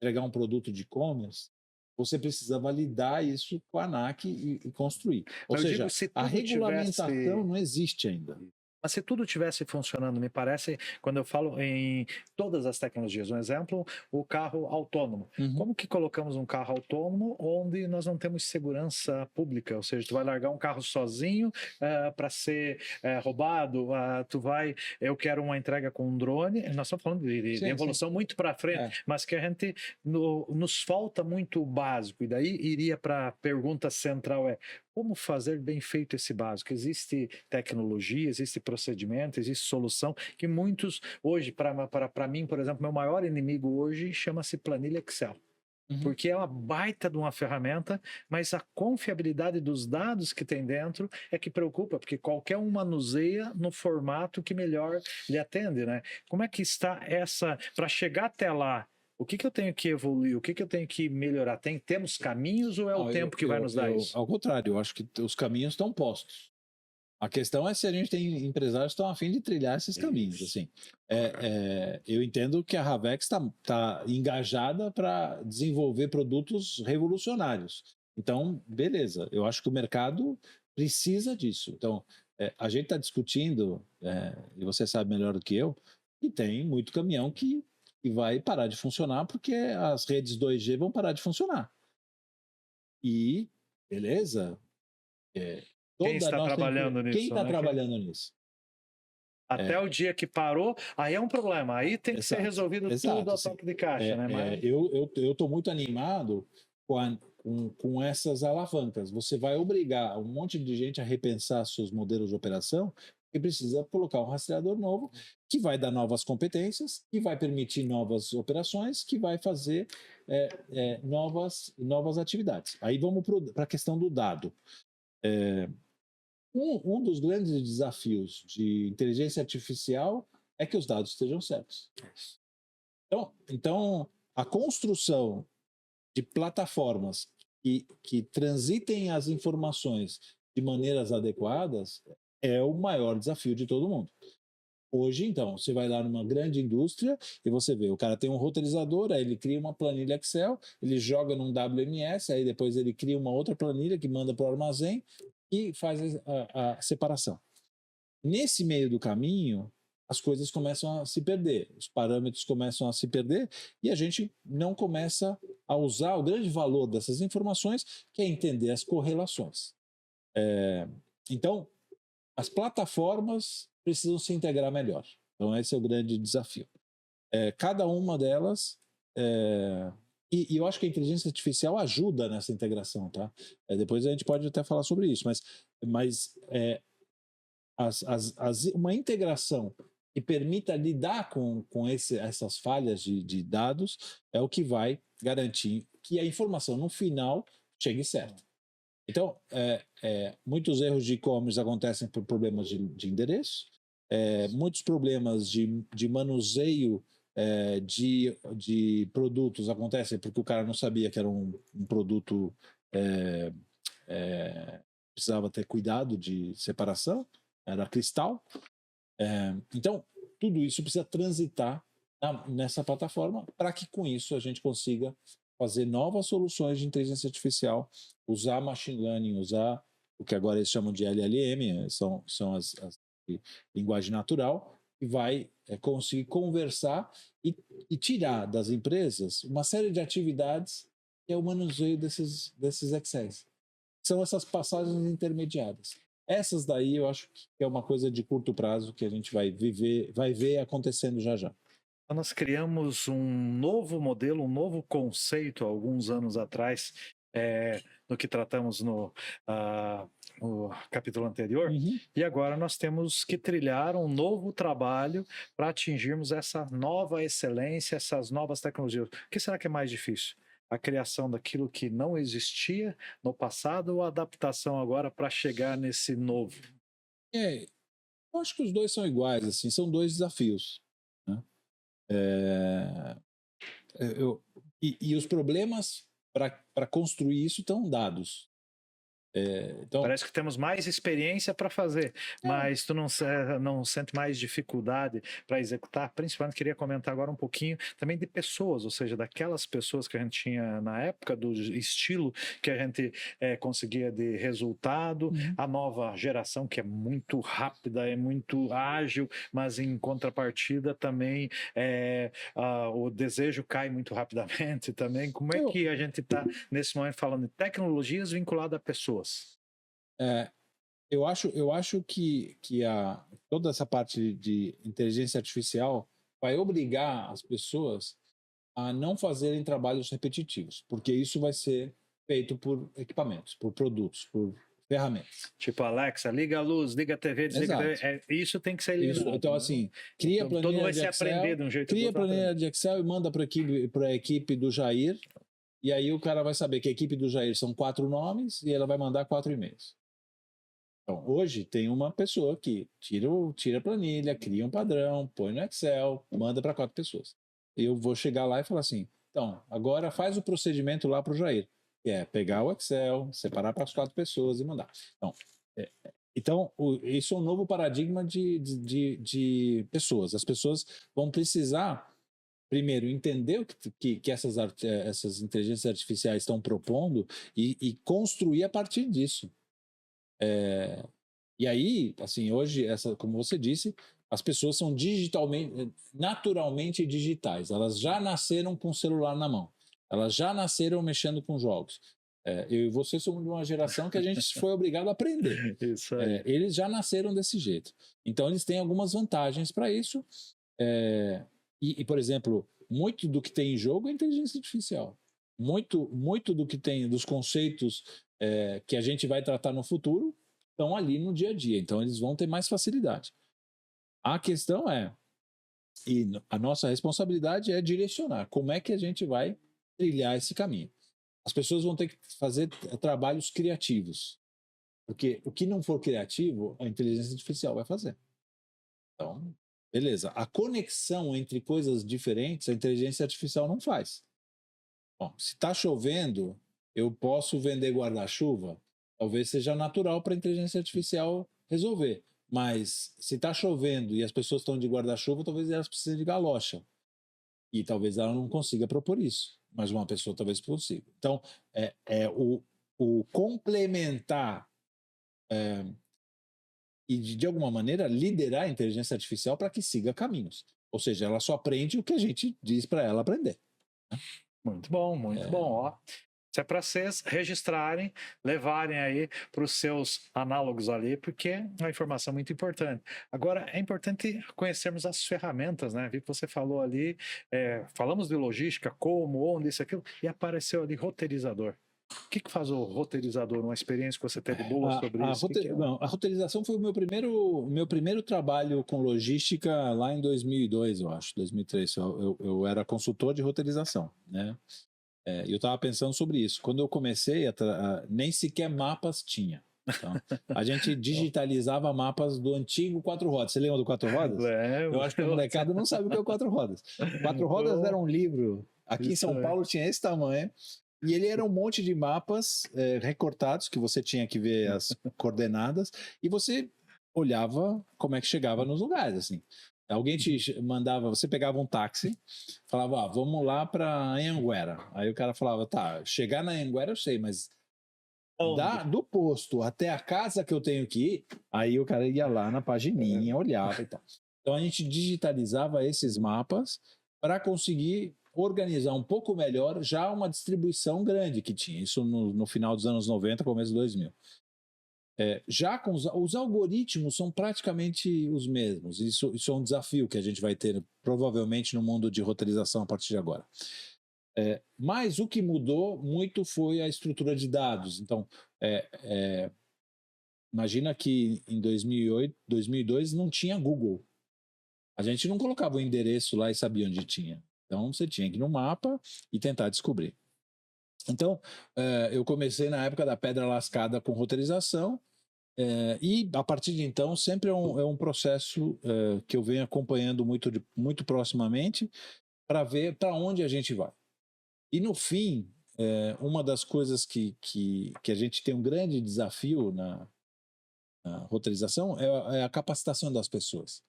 entregar um produto de e-commerce, você precisa validar isso com a ANAC e construir. Ou seja, a regulamentação não existe ainda. Mas se tudo tivesse funcionando, me parece, quando eu falo em todas as tecnologias, um exemplo, o carro autônomo. Como que colocamos um carro autônomo onde nós não temos segurança pública? Ou seja, tu vai largar um carro sozinho para ser roubado, eu quero uma entrega com um drone, nós estamos falando de evolução muito para frente, mas que a gente, nos falta muito básico, e daí iria para a pergunta central como fazer bem feito esse básico? Existe tecnologia, existe procedimento, existe solução que muitos, hoje, para mim, por exemplo, meu maior inimigo hoje chama-se planilha Excel. Porque é uma baita de uma ferramenta, mas a confiabilidade dos dados que tem dentro é que preocupa, porque qualquer um manuseia no formato que melhor lhe atende, né? Como é que está para chegar até lá? O que eu tenho que evoluir? O que eu tenho que melhorar? Temos caminhos ou o tempo que vai nos dar isso? Ao contrário, eu acho que os caminhos estão postos. A questão é se a gente tem empresários que estão a fim de trilhar esses caminhos. Assim. Eu entendo que a Havex está engajada para desenvolver produtos revolucionários. Então, beleza. Eu acho que o mercado precisa disso. Então, a gente está discutindo, e você sabe melhor do que eu, que tem muito caminhão que vai parar de funcionar porque as redes 2G vão parar de funcionar. E, beleza, quem está trabalhando nisso? Quem está trabalhando nisso? Até o dia que parou, aí é um problema. Aí tem que ser resolvido tudo a toque de caixa, né? Mas... Eu estou muito animado com essas alavancas. Você vai obrigar um monte de gente a repensar seus modelos de operação, e precisa colocar um rastreador novo que vai dar novas competências, que vai permitir novas operações, que vai fazer novas atividades. Aí vamos para a questão do dado. Um dos grandes desafios de inteligência artificial é que os dados estejam certos. Então a construção de plataformas que transitem as informações de maneiras adequadas é o maior desafio de todo mundo. Hoje, então, você vai lá numa grande indústria e você vê, o cara tem um roteirizador, aí ele cria uma planilha Excel, ele joga num WMS, aí depois ele cria uma outra planilha que manda para o armazém e faz a separação. Nesse meio do caminho, as coisas começam a se perder, os parâmetros começam a se perder e a gente não começa a usar o grande valor dessas informações, que é entender as correlações. Então, as plataformas precisam se integrar melhor. Então, esse é o grande desafio. Cada uma delas... E eu acho que a inteligência artificial ajuda nessa integração, tá? Depois a gente pode até falar sobre isso, mas uma integração que permita lidar com essas falhas de dados é o que vai garantir que a informação no final chegue certa. Então, muitos erros de e-commerce acontecem por problemas de endereço, muitos problemas de manuseio de produtos acontecem porque o cara não sabia que era um produto precisava ter cuidado de separação, era cristal. Então, tudo isso precisa transitar nessa plataforma para que com isso a gente consiga fazer novas soluções de inteligência artificial, usar machine learning, usar o que agora eles chamam de LLM, são as de linguagem natural, e vai conseguir conversar e tirar das empresas uma série de atividades que é o manuseio desses Excels. São essas passagens intermediárias. Essas daí eu acho que é uma coisa de curto prazo que a gente vai ver acontecendo já já. Então nós criamos um novo modelo, um novo conceito alguns anos atrás, no que tratamos no capítulo anterior, e agora nós temos que trilhar um novo trabalho para atingirmos essa nova excelência, essas novas tecnologias. O que será que é mais difícil? A criação daquilo que não existia no passado ou a adaptação agora para chegar nesse novo? Eu acho que os dois são iguais, assim, são dois desafios, né? E os problemas para construir isso estão dados. Então, parece que temos mais experiência para fazer, mas tu não sente mais dificuldade para executar? Principalmente queria comentar agora um pouquinho também de pessoas, ou seja, daquelas pessoas que a gente tinha na época, do estilo que a gente conseguia de resultado, a nova geração que é muito rápida, é muito ágil, mas em contrapartida também o desejo cai muito rapidamente também. Como é que a gente está nesse momento falando de tecnologias vinculadas a pessoas? Eu acho que toda essa parte de inteligência artificial vai obrigar as pessoas a não fazerem trabalhos repetitivos, porque isso vai ser feito por equipamentos, por produtos, por ferramentas. Tipo, Alexa, liga a luz, liga a TV, desliga a TV. Isso tem que ser eliminado. Então, assim, cria a planilha de Excel, cria a planilha de Excel e manda para a equipe do Jair, e aí o cara vai saber que a equipe do Jair são 4 nomes e ela vai mandar 4 e-mails. Então, hoje tem uma pessoa que tira a planilha, cria um padrão, põe no Excel, manda para 4 pessoas. Eu vou chegar lá e falar assim, então, agora faz o procedimento lá para o Jair, que é pegar o Excel, separar para as 4 pessoas e mandar. Então, isso é um novo paradigma de pessoas. As pessoas vão precisar, primeiro, entender o que essas inteligências artificiais estão propondo e construir a partir disso. E aí, assim, hoje, como você disse, as pessoas são naturalmente digitais. Elas já nasceram com o celular na mão. Elas já nasceram mexendo com jogos. Eu e você somos de uma geração que a gente foi obrigado a aprender. Isso aí. Eles já nasceram desse jeito. Então, eles têm algumas vantagens para isso. Por exemplo, muito do que tem em jogo é inteligência artificial. Muito do que tem, dos conceitos que a gente vai tratar no futuro, estão ali no dia a dia, então eles vão ter mais facilidade. A questão é, e a nossa responsabilidade é direcionar como é que a gente vai trilhar esse caminho. As pessoas vão ter que fazer trabalhos criativos, porque o que não for criativo, a inteligência artificial vai fazer. Então, beleza. A conexão entre coisas diferentes, a inteligência artificial não faz. Bom, se está chovendo, eu posso vender guarda-chuva? Talvez seja natural para a inteligência artificial resolver. Mas se está chovendo e as pessoas estão de guarda-chuva, talvez elas precisem de galocha. E talvez ela não consiga propor isso. Mas uma pessoa talvez consiga. Então, o complementar e, de alguma maneira, liderar a inteligência artificial para que siga caminhos. Ou seja, ela só aprende o que a gente diz para ela aprender. Muito bom, muito bom. Ó, isso é para vocês registrarem, levarem aí para os seus análogos ali, porque é uma informação muito importante. Agora, é importante conhecermos as ferramentas, né? Vi que você falou ali, falamos de logística, como, onde, isso, aquilo, e apareceu ali roteirizador. O que faz o roteirizador? Uma experiência que você teve boa sobre isso? Não, a roteirização foi o meu primeiro trabalho com logística lá em 2002, eu acho, 2003. Eu era consultor de roteirização, né? Eu estava pensando sobre isso. Quando eu comecei, nem sequer mapas tinha. Então, a gente digitalizava mapas do antigo Quatro Rodas. Você lembra do Quatro Rodas? Eu acho que a molecada não sabe o que é o Quatro Rodas. Quatro Rodas era um livro, aqui em São Paulo tinha esse tamanho, e ele era um monte de mapas recortados, que você tinha que ver as coordenadas, e você olhava como é que chegava nos lugares, assim. Alguém te mandava, você pegava um táxi, falava, vamos lá para Anhanguera. Aí o cara falava, tá, chegar na Anhanguera eu sei, mas do posto até a casa que eu tenho que ir, aí o cara ia lá na pagininha, olhava e tal. Então a gente digitalizava esses mapas para conseguir organizar um pouco melhor já uma distribuição grande que tinha, isso no final dos anos 90, começo de 2000. Já com os algoritmos são praticamente os mesmos. Isso é um desafio que a gente vai ter provavelmente no mundo de roteirização a partir de agora. Mas o que mudou muito foi a estrutura de dados. Então, imagina que em 2008, 2002 não tinha Google. A gente não colocava o endereço lá e sabia onde tinha. Então, você tinha que ir no mapa e tentar descobrir. Então, eu comecei na época da pedra lascada com roteirização, e a partir de então sempre é um processo que eu venho acompanhando muito proximamente para ver para onde a gente vai. E no fim, uma das coisas que a gente tem um grande desafio na roteirização é a capacitação das pessoas.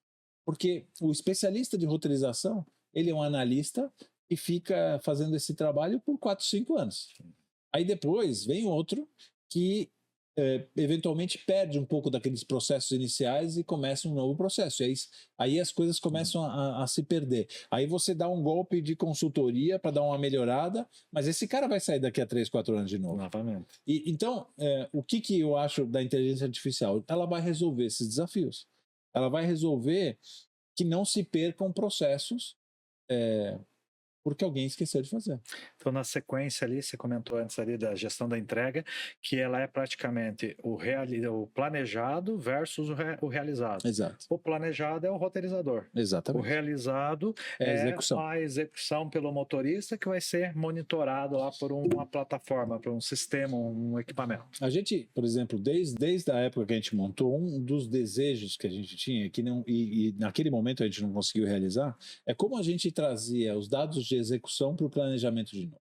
Porque o especialista de roteirização, ele é um analista e fica fazendo esse trabalho por 4, 5 anos. Aí depois vem outro que eventualmente perde um pouco daqueles processos iniciais e começa um novo processo. Aí as coisas começam a se perder. Aí você dá um golpe de consultoria para dar uma melhorada, mas esse cara vai sair daqui a 3, 4 anos de novo. Novamente. Então, o que eu acho da inteligência artificial? Ela vai resolver esses desafios. Ela vai resolver que não se percam processos porque alguém esqueceu de fazer. Então, na sequência ali, você comentou antes ali da gestão da entrega, que ela é praticamente o planejado versus o realizado. Exato. O planejado é o roteirizador. Exatamente. O realizado é a execução pelo motorista, que vai ser monitorado lá por uma plataforma, por um sistema, um equipamento. A gente, por exemplo, desde a época que a gente montou, um dos desejos que a gente tinha, e naquele momento a gente não conseguiu realizar, é como a gente trazia os dados de execução para o planejamento de novo.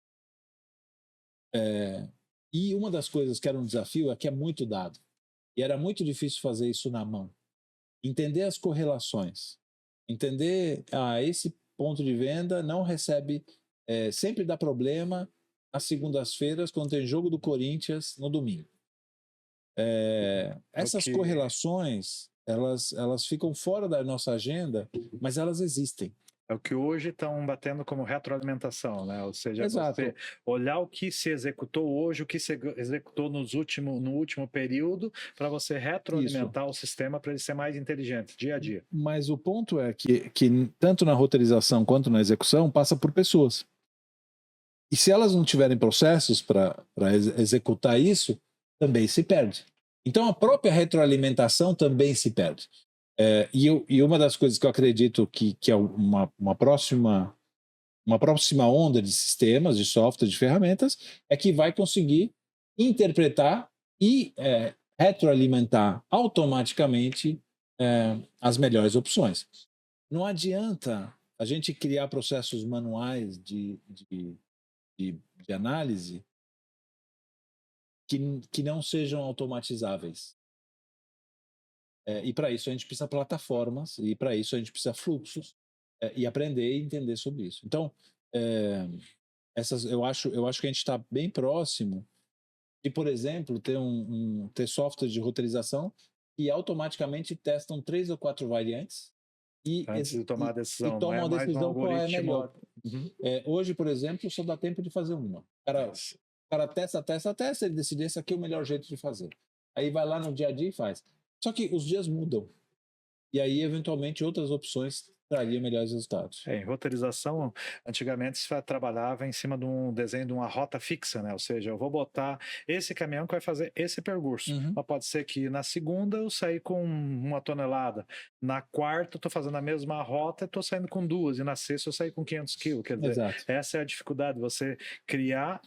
E uma das coisas que era um desafio é que é muito dado. E era muito difícil fazer isso na mão. Entender as correlações. Entender, esse ponto de venda não recebe, sempre dá problema às segundas-feiras, quando tem jogo do Corinthians, no domingo. Essas correlações, elas ficam fora da nossa agenda, mas elas existem. É o que hoje estão batendo como retroalimentação, né? Ou seja, Exato. Você olhar o que se executou hoje, o que se executou no último período, para você retroalimentar o sistema para ele ser mais inteligente, dia a dia. Mas o ponto é que tanto na roteirização quanto na execução passa por pessoas. E se elas não tiverem processos para executar isso, também se perde. Então, a própria retroalimentação também se perde. E uma das coisas que eu acredito que é uma próxima onda de sistemas, de software, de ferramentas, é que vai conseguir interpretar e retroalimentar automaticamente as melhores opções. Não adianta a gente criar processos manuais de análise que não sejam automatizáveis. E para isso a gente precisa plataformas, e para isso a gente precisa fluxos, e aprender e entender sobre isso. Então, eu acho que a gente está bem próximo de, por exemplo, ter software de roteirização que automaticamente testam 3 ou 4 variantes antes de tomar a decisão. E tomam a decisão qual é melhor. Uhum. Hoje, por exemplo, só dá tempo de fazer uma. O cara testa, ele decide esse aqui é o melhor jeito de fazer. Aí vai lá no dia a dia e faz. Só que os dias mudam. E aí, eventualmente, outras opções trariam melhores resultados. Em roteirização, antigamente se trabalhava em cima de um desenho de uma rota fixa, né? Ou seja, eu vou botar esse caminhão que vai fazer esse percurso. Mas pode ser que na segunda eu saí com 1 tonelada, na quarta eu estou fazendo a mesma rota e estou saindo com 2, e na sexta eu saí com 500 quilos. Quer dizer, Exato. Essa é a dificuldade, você criar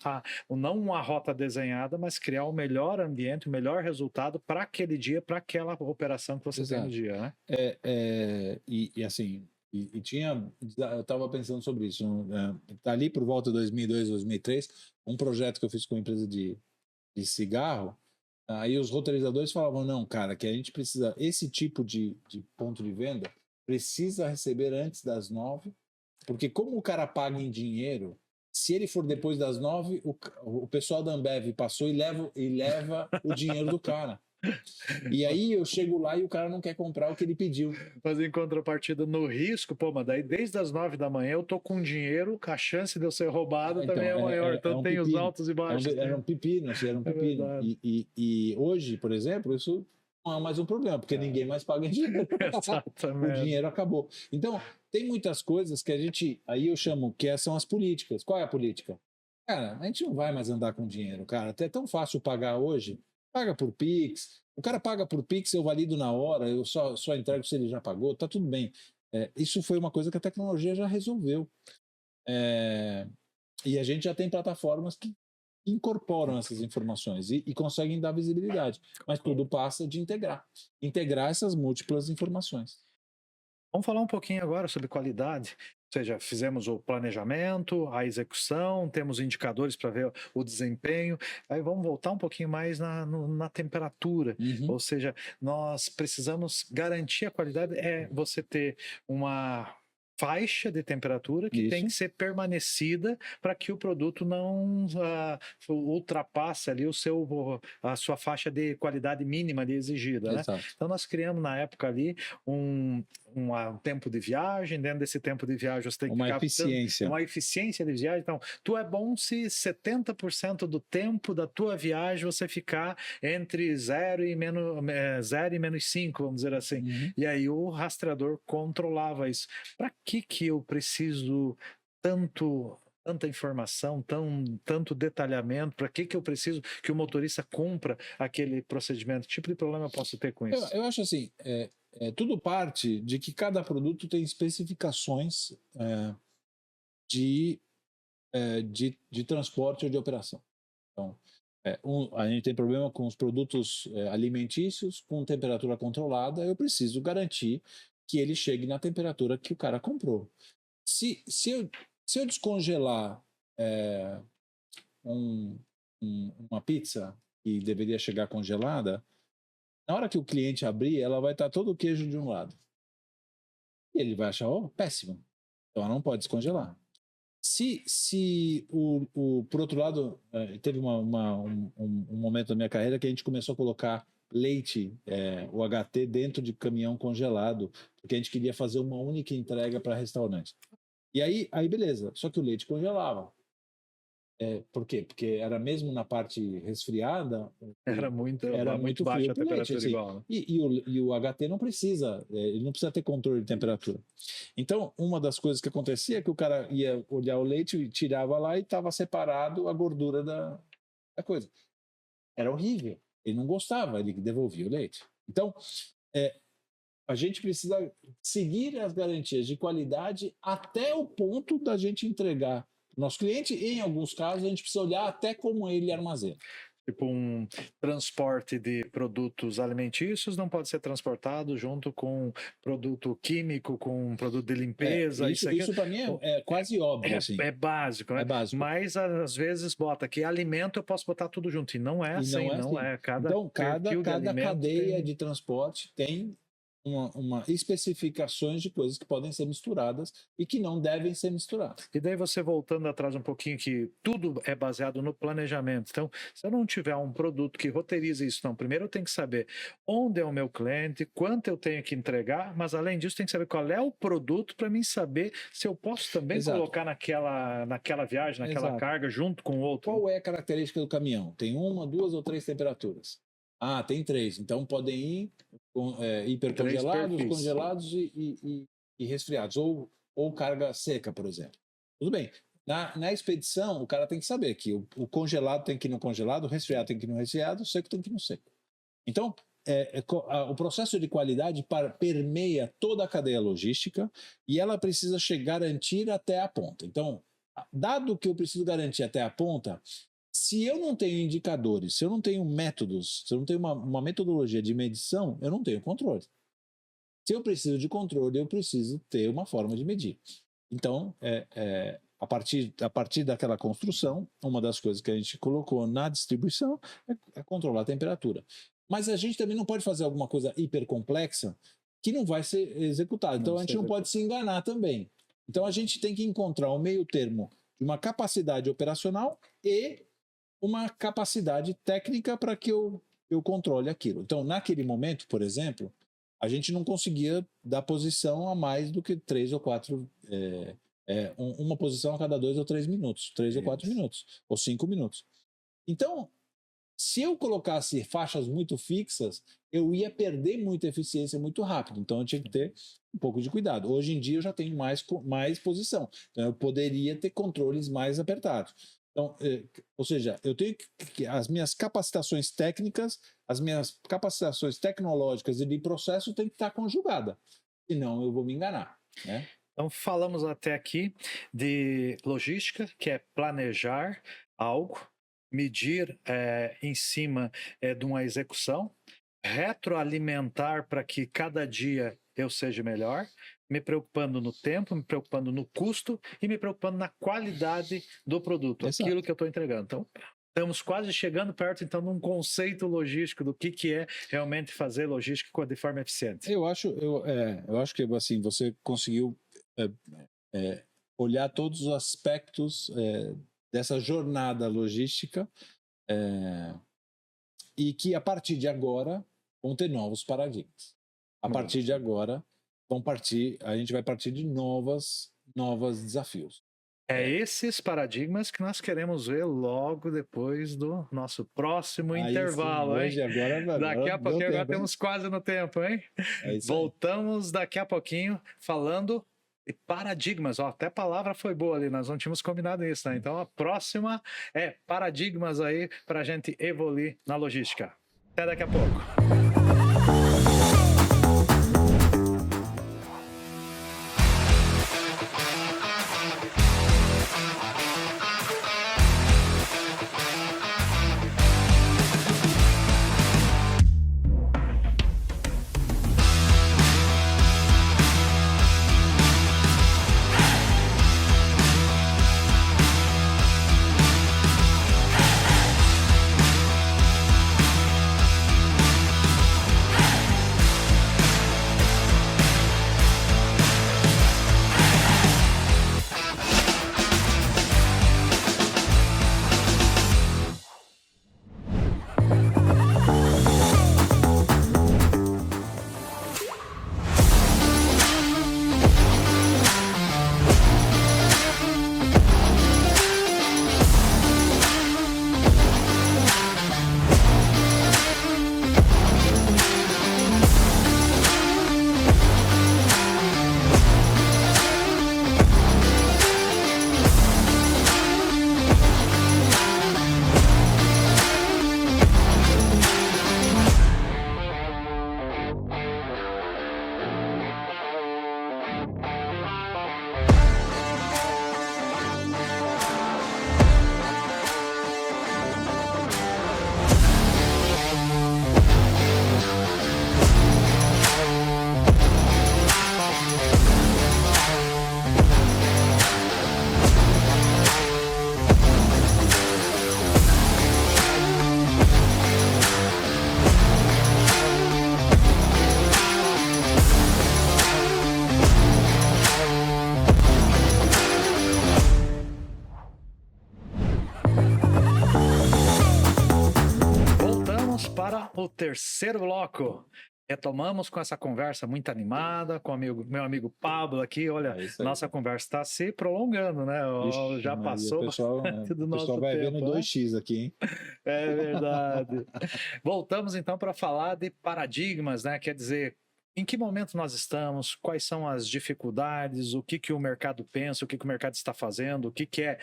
não uma rota desenhada, mas criar o melhor ambiente, o melhor resultado para aquele dia, para aquela operação que você tem no dia, né? Assim, eu estava pensando sobre isso, tá ali por volta de 2002, 2003, um projeto que eu fiz com uma empresa de cigarro. Aí os roteirizadores falavam, não, cara, que a gente precisa, esse tipo de ponto de venda precisa receber antes das 9, porque como o cara paga em dinheiro, se ele for depois das 9, o pessoal da Ambev passou e leva o dinheiro do cara. E aí eu chego lá e o cara não quer comprar o que ele pediu. Mas em contrapartida, no risco, mas daí desde as 9 da manhã eu tô com dinheiro, a chance de eu ser roubado também é maior. Então tem os altos e baixos. Era um pepino. E hoje, por exemplo, isso não é mais um problema, porque ninguém mais paga em dinheiro. Exatamente. O dinheiro acabou. Então, tem muitas coisas que aí eu chamo que são as políticas. Qual é a política? Cara, a gente não vai mais andar com dinheiro, cara. Até é tão fácil pagar hoje. Paga por Pix. O cara paga por Pix, eu valido na hora, eu só entrego se ele já pagou, tá tudo bem. Isso foi uma coisa que a tecnologia já resolveu. E a gente já tem plataformas que incorporam essas informações e conseguem dar visibilidade. Mas tudo passa de integrar essas múltiplas informações. Vamos falar um pouquinho agora sobre qualidade. Ou seja, fizemos o planejamento, a execução, temos indicadores para ver o desempenho. Aí vamos voltar um pouquinho mais na temperatura. Ou seja, nós precisamos garantir a qualidade, você ter uma faixa de temperatura que tem que ser permanecida para que o produto não ultrapasse ali a sua faixa de qualidade mínima ali exigida, né? Então nós criamos na época ali um tempo de viagem. Dentro desse tempo de viagem você tem que uma eficiência de viagem. Então tu é bom se 70% do tempo da tua viagem você ficar entre 0 e menos 5, vamos dizer assim. E aí o rastreador controlava isso. Para que eu preciso tanta informação, tanto detalhamento? Para que eu preciso que o motorista cumpra aquele procedimento? Que tipo de problema eu posso ter com isso? Eu acho assim, tudo parte de que cada produto tem especificações de transporte ou de operação. Então, a gente tem problema com os produtos alimentícios com temperatura controlada, eu preciso garantir que ele chegue na temperatura que o cara comprou. Se eu descongelar uma pizza que deveria chegar congelada, na hora que o cliente abrir, ela vai estar todo o queijo de um lado. E ele vai achar, péssimo. Então ela não pode descongelar. Se por outro lado, teve um momento da minha carreira que a gente começou a colocar leite, o HT, dentro de caminhão congelado, porque a gente queria fazer uma única entrega para restaurante. E aí beleza, só que o leite congelava. Por quê? Porque era mesmo na parte resfriada, era muito baixa a temperatura assim, igual, né? E o HT não precisa, ele não precisa ter controle de temperatura. Então, uma das coisas que acontecia é que o cara ia olhar o leite e tirava lá e estava separado a gordura da coisa. Era horrível. Ele não gostava, ele devolvia o leite. Então, a gente precisa seguir as garantias de qualidade até o ponto da gente entregar para o nosso cliente. E, em alguns casos, a gente precisa olhar até como ele armazena. Tipo, um transporte de produtos alimentícios não pode ser transportado junto com produto químico, com produto de limpeza. Isso para mim é quase óbvio. Assim. É básico, né? É básico. Mas às vezes bota aqui alimento, eu posso botar tudo junto. E não é assim, não é. Então, cada cadeia de transporte tem uma especificações de coisas que podem ser misturadas e que não devem ser misturadas. E daí você voltando atrás um pouquinho, que tudo é baseado no planejamento. Então, se eu não tiver um produto que roteirize isso, não, primeiro eu tenho que saber onde é o meu cliente, quanto eu tenho que entregar, mas além disso tem que saber qual é o produto para mim saber se eu posso também colocar naquela viagem, naquela carga junto com o outro. Qual é a característica do caminhão? Tem 1, 2 ou 3 temperaturas? Ah, tem 3. Então podem ir hipercongelados, congelados e resfriados. Ou carga seca, por exemplo. Tudo bem. Na expedição, o cara tem que saber que o congelado tem que ir no congelado, o resfriado tem que ir no resfriado, o seco tem que ir no seco. Então, o processo de qualidade permeia toda a cadeia logística e ela precisa garantir até a ponta. Então, dado que eu preciso garantir até a ponta, se eu não tenho indicadores, se eu não tenho métodos, se eu não tenho uma metodologia de medição, eu não tenho controle. Se eu preciso de controle, eu preciso ter uma forma de medir. Então, a partir daquela construção, uma das coisas que a gente colocou na distribuição é controlar a temperatura. Mas a gente também não pode fazer alguma coisa hipercomplexa que não vai ser executada. Então, a gente não pode se enganar também. Então, a gente tem que encontrar um meio termo de uma capacidade operacional e uma capacidade técnica para que eu controle aquilo. Então, naquele momento, por exemplo, a gente não conseguia dar posição a mais do que 3 ou 4, uma posição a cada 2 ou 3 minutos, 3 ou 4 minutos, ou 5 minutos. Então, se eu colocasse faixas muito fixas, eu ia perder muita eficiência muito rápido. Então, eu tinha que ter um pouco de cuidado. Hoje em dia, eu já tenho mais posição. Então, eu poderia ter controles mais apertados. Então, ou seja, eu tenho que as minhas capacitações técnicas, as minhas capacitações tecnológicas e de processo tem que estar conjugada, senão eu vou me enganar, né? Então, falamos até aqui de logística, que é planejar algo, medir em cima de uma execução, retroalimentar para que cada dia eu seja melhor, me preocupando no tempo, me preocupando no custo e me preocupando na qualidade do produto, Exato. Aquilo que eu estou entregando. Então, estamos quase chegando perto, então, de um conceito logístico do que é realmente fazer logística de forma eficiente. Eu acho que assim, você conseguiu olhar todos os aspectos dessa jornada logística e que, a partir de agora, vão ter novos paradigmas. A partir de agora, a gente vai partir de novos desafios. Esses paradigmas que nós queremos ver logo depois do nosso próximo intervalo, sim, hein? Daqui a pouquinho, agora temos quase no tempo, hein? Voltamos daqui a pouquinho falando de paradigmas. Até a palavra foi boa ali, nós não tínhamos combinado isso, né? Então a próxima é paradigmas aí para a gente evoluir na logística. Até daqui a pouco. terceiro bloco. Retomamos com essa conversa muito animada com meu amigo Pablo aqui. Olha, nossa conversa está se prolongando, né? Ixi, já passou o pessoal do nosso vai tempo, vendo 2x aqui, hein? É verdade. Voltamos então para falar de paradigmas, né? Quer dizer, em que momento nós estamos, quais são as dificuldades, o que o mercado pensa, o que o mercado está fazendo, o que é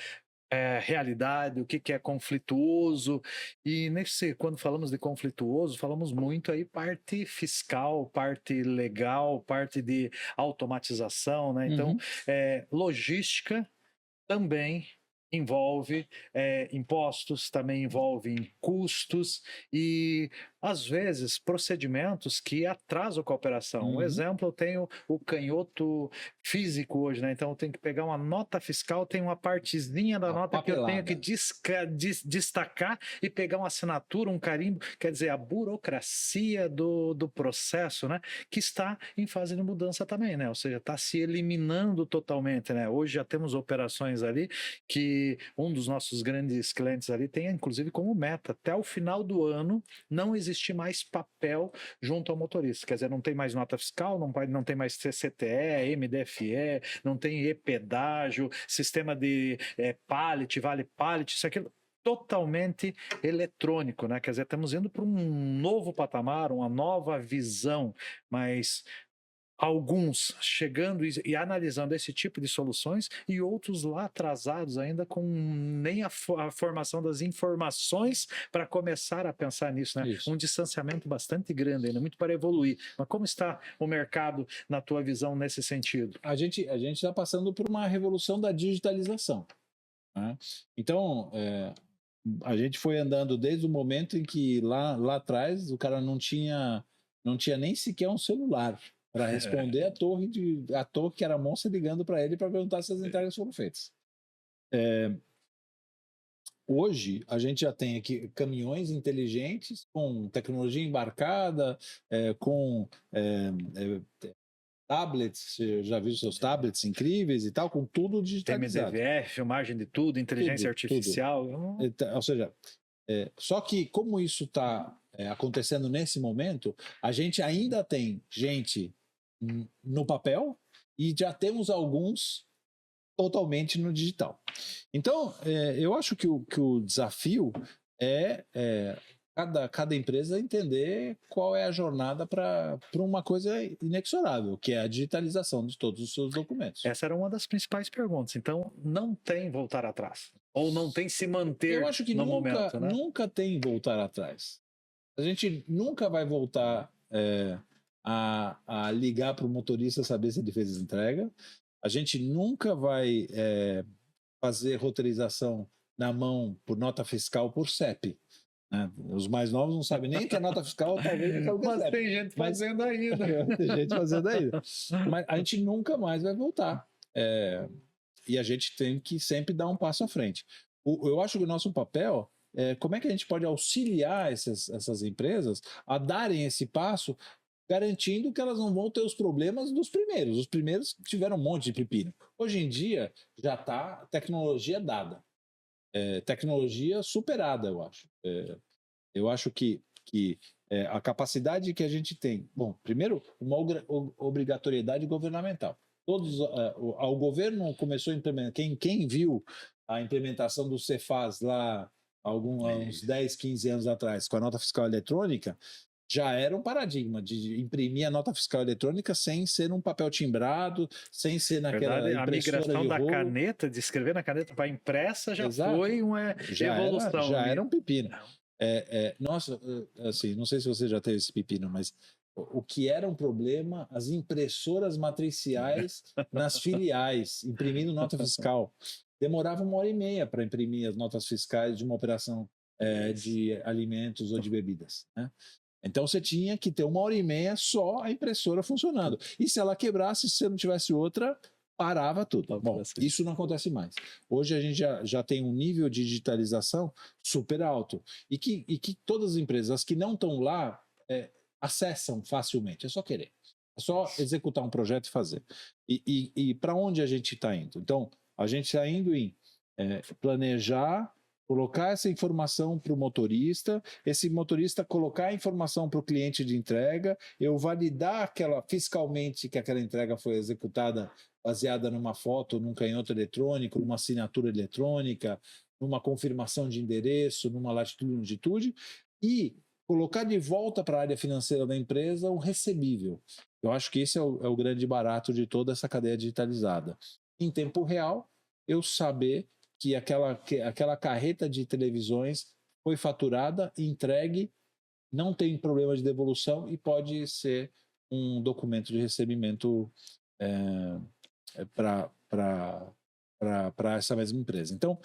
realidade, o que é conflituoso. E quando falamos de conflituoso, falamos muito aí parte fiscal, parte legal, parte de automatização, né? Então, logística também envolve impostos, também envolve custos e, às vezes, procedimentos que atrasam a cooperação. Um exemplo, eu tenho o canhoto físico hoje, né? Então, eu tenho que pegar uma nota fiscal, tem uma partezinha da nota papelada que eu tenho que destacar e pegar uma assinatura, um carimbo. Quer dizer, a burocracia do processo, né? Que está em fase de mudança também, né? Ou seja, está se eliminando totalmente, né? Hoje já temos operações ali que um dos nossos grandes clientes ali tem, inclusive, como meta, até o final do ano, não existe mais papel junto ao motorista. Quer dizer, não tem mais nota fiscal, não tem mais CCTE, MDFE, não tem e-pedágio, sistema de pallet, vale pallet, isso aqui totalmente eletrônico, né? Quer dizer, estamos indo para um novo patamar, uma nova visão, mas alguns chegando e analisando esse tipo de soluções e outros lá atrasados ainda com nem a formação das informações para começar a pensar nisso, né? Isso. Um distanciamento bastante grande ainda, muito para evoluir. Mas como está o mercado na tua visão nesse sentido? A gente está passando por uma revolução da digitalização, né? Então, a gente foi andando desde o momento em que lá atrás o cara não tinha nem sequer um celular para responder a torre que era a moça ligando para ele para perguntar se as entregas foram feitas. Hoje a gente já tem aqui caminhões inteligentes com tecnologia embarcada, com tablets, você já viu seus tablets incríveis e tal, com tudo digitalizado. Tem MDVF, filmagem de tudo, inteligência artificial. Tudo. Ou seja, só que como isso está acontecendo nesse momento, a gente ainda tem gente no papel e já temos alguns totalmente no digital. Então, eu acho que o desafio é cada empresa entender qual é a jornada para uma coisa inexorável, que é a digitalização de todos os seus documentos. Essa era uma das principais perguntas. Então, não tem voltar atrás. Ou não tem se manter no momento. Eu acho que nunca tem voltar atrás. A gente nunca vai voltar a ligar para o motorista saber se ele fez a entrega. A gente nunca vai fazer roteirização na mão por nota fiscal por CEP. Né? Os mais novos não sabem nem que a nota fiscal talvez não mas tem gente fazendo ainda. Tem gente fazendo ainda. Mas a gente nunca mais vai voltar. E a gente tem que sempre dar um passo à frente. Eu acho que o nosso papel como é que a gente pode auxiliar essas empresas a darem esse passo, garantindo que elas não vão ter os problemas dos primeiros. Os primeiros tiveram um monte de pepino. Hoje em dia já está tecnologia dada. Tecnologia superada, eu acho. Eu acho que a capacidade que a gente tem... Bom, primeiro, uma obrigatoriedade governamental. O governo começou a implementar... Quem viu a implementação do Cefaz lá uns 10, 15 anos atrás, com a nota fiscal eletrônica, já era um paradigma de imprimir a nota fiscal eletrônica sem ser um papel timbrado, sem ser naquela impressora de rolo. A migração da caneta, de escrever na caneta para impressa, já Exato. Foi uma evolução. Já era um pepino. Nossa, assim, não sei se você já teve esse pepino, mas o que era um problema, as impressoras matriciais nas filiais, imprimindo nota fiscal. Demorava 1h30 para imprimir as notas fiscais de uma operação de alimentos ou de bebidas, né? Então você tinha que ter 1h30 só a impressora funcionando. E se ela quebrasse, se você não tivesse outra, parava tudo. Bom, isso não acontece mais. Hoje a gente já tem um nível de digitalização super alto e que todas as empresas, as que não estão lá, acessam facilmente. É só querer. É só executar um projeto e fazer. E para onde a gente está indo? Então, a gente está indo em planejar colocar essa informação para o motorista, esse motorista colocar a informação para o cliente de entrega, eu validar fiscalmente que aquela entrega foi executada baseada numa foto, num canhoto eletrônico, numa assinatura eletrônica, numa confirmação de endereço, numa latitude e longitude, e colocar de volta para a área financeira da empresa o recebível. Eu acho que esse é o grande barato de toda essa cadeia digitalizada. Em tempo real, eu saber que aquela carreta de televisões foi faturada, entregue, não tem problema de devolução e pode ser um documento de recebimento para essa mesma empresa. Então,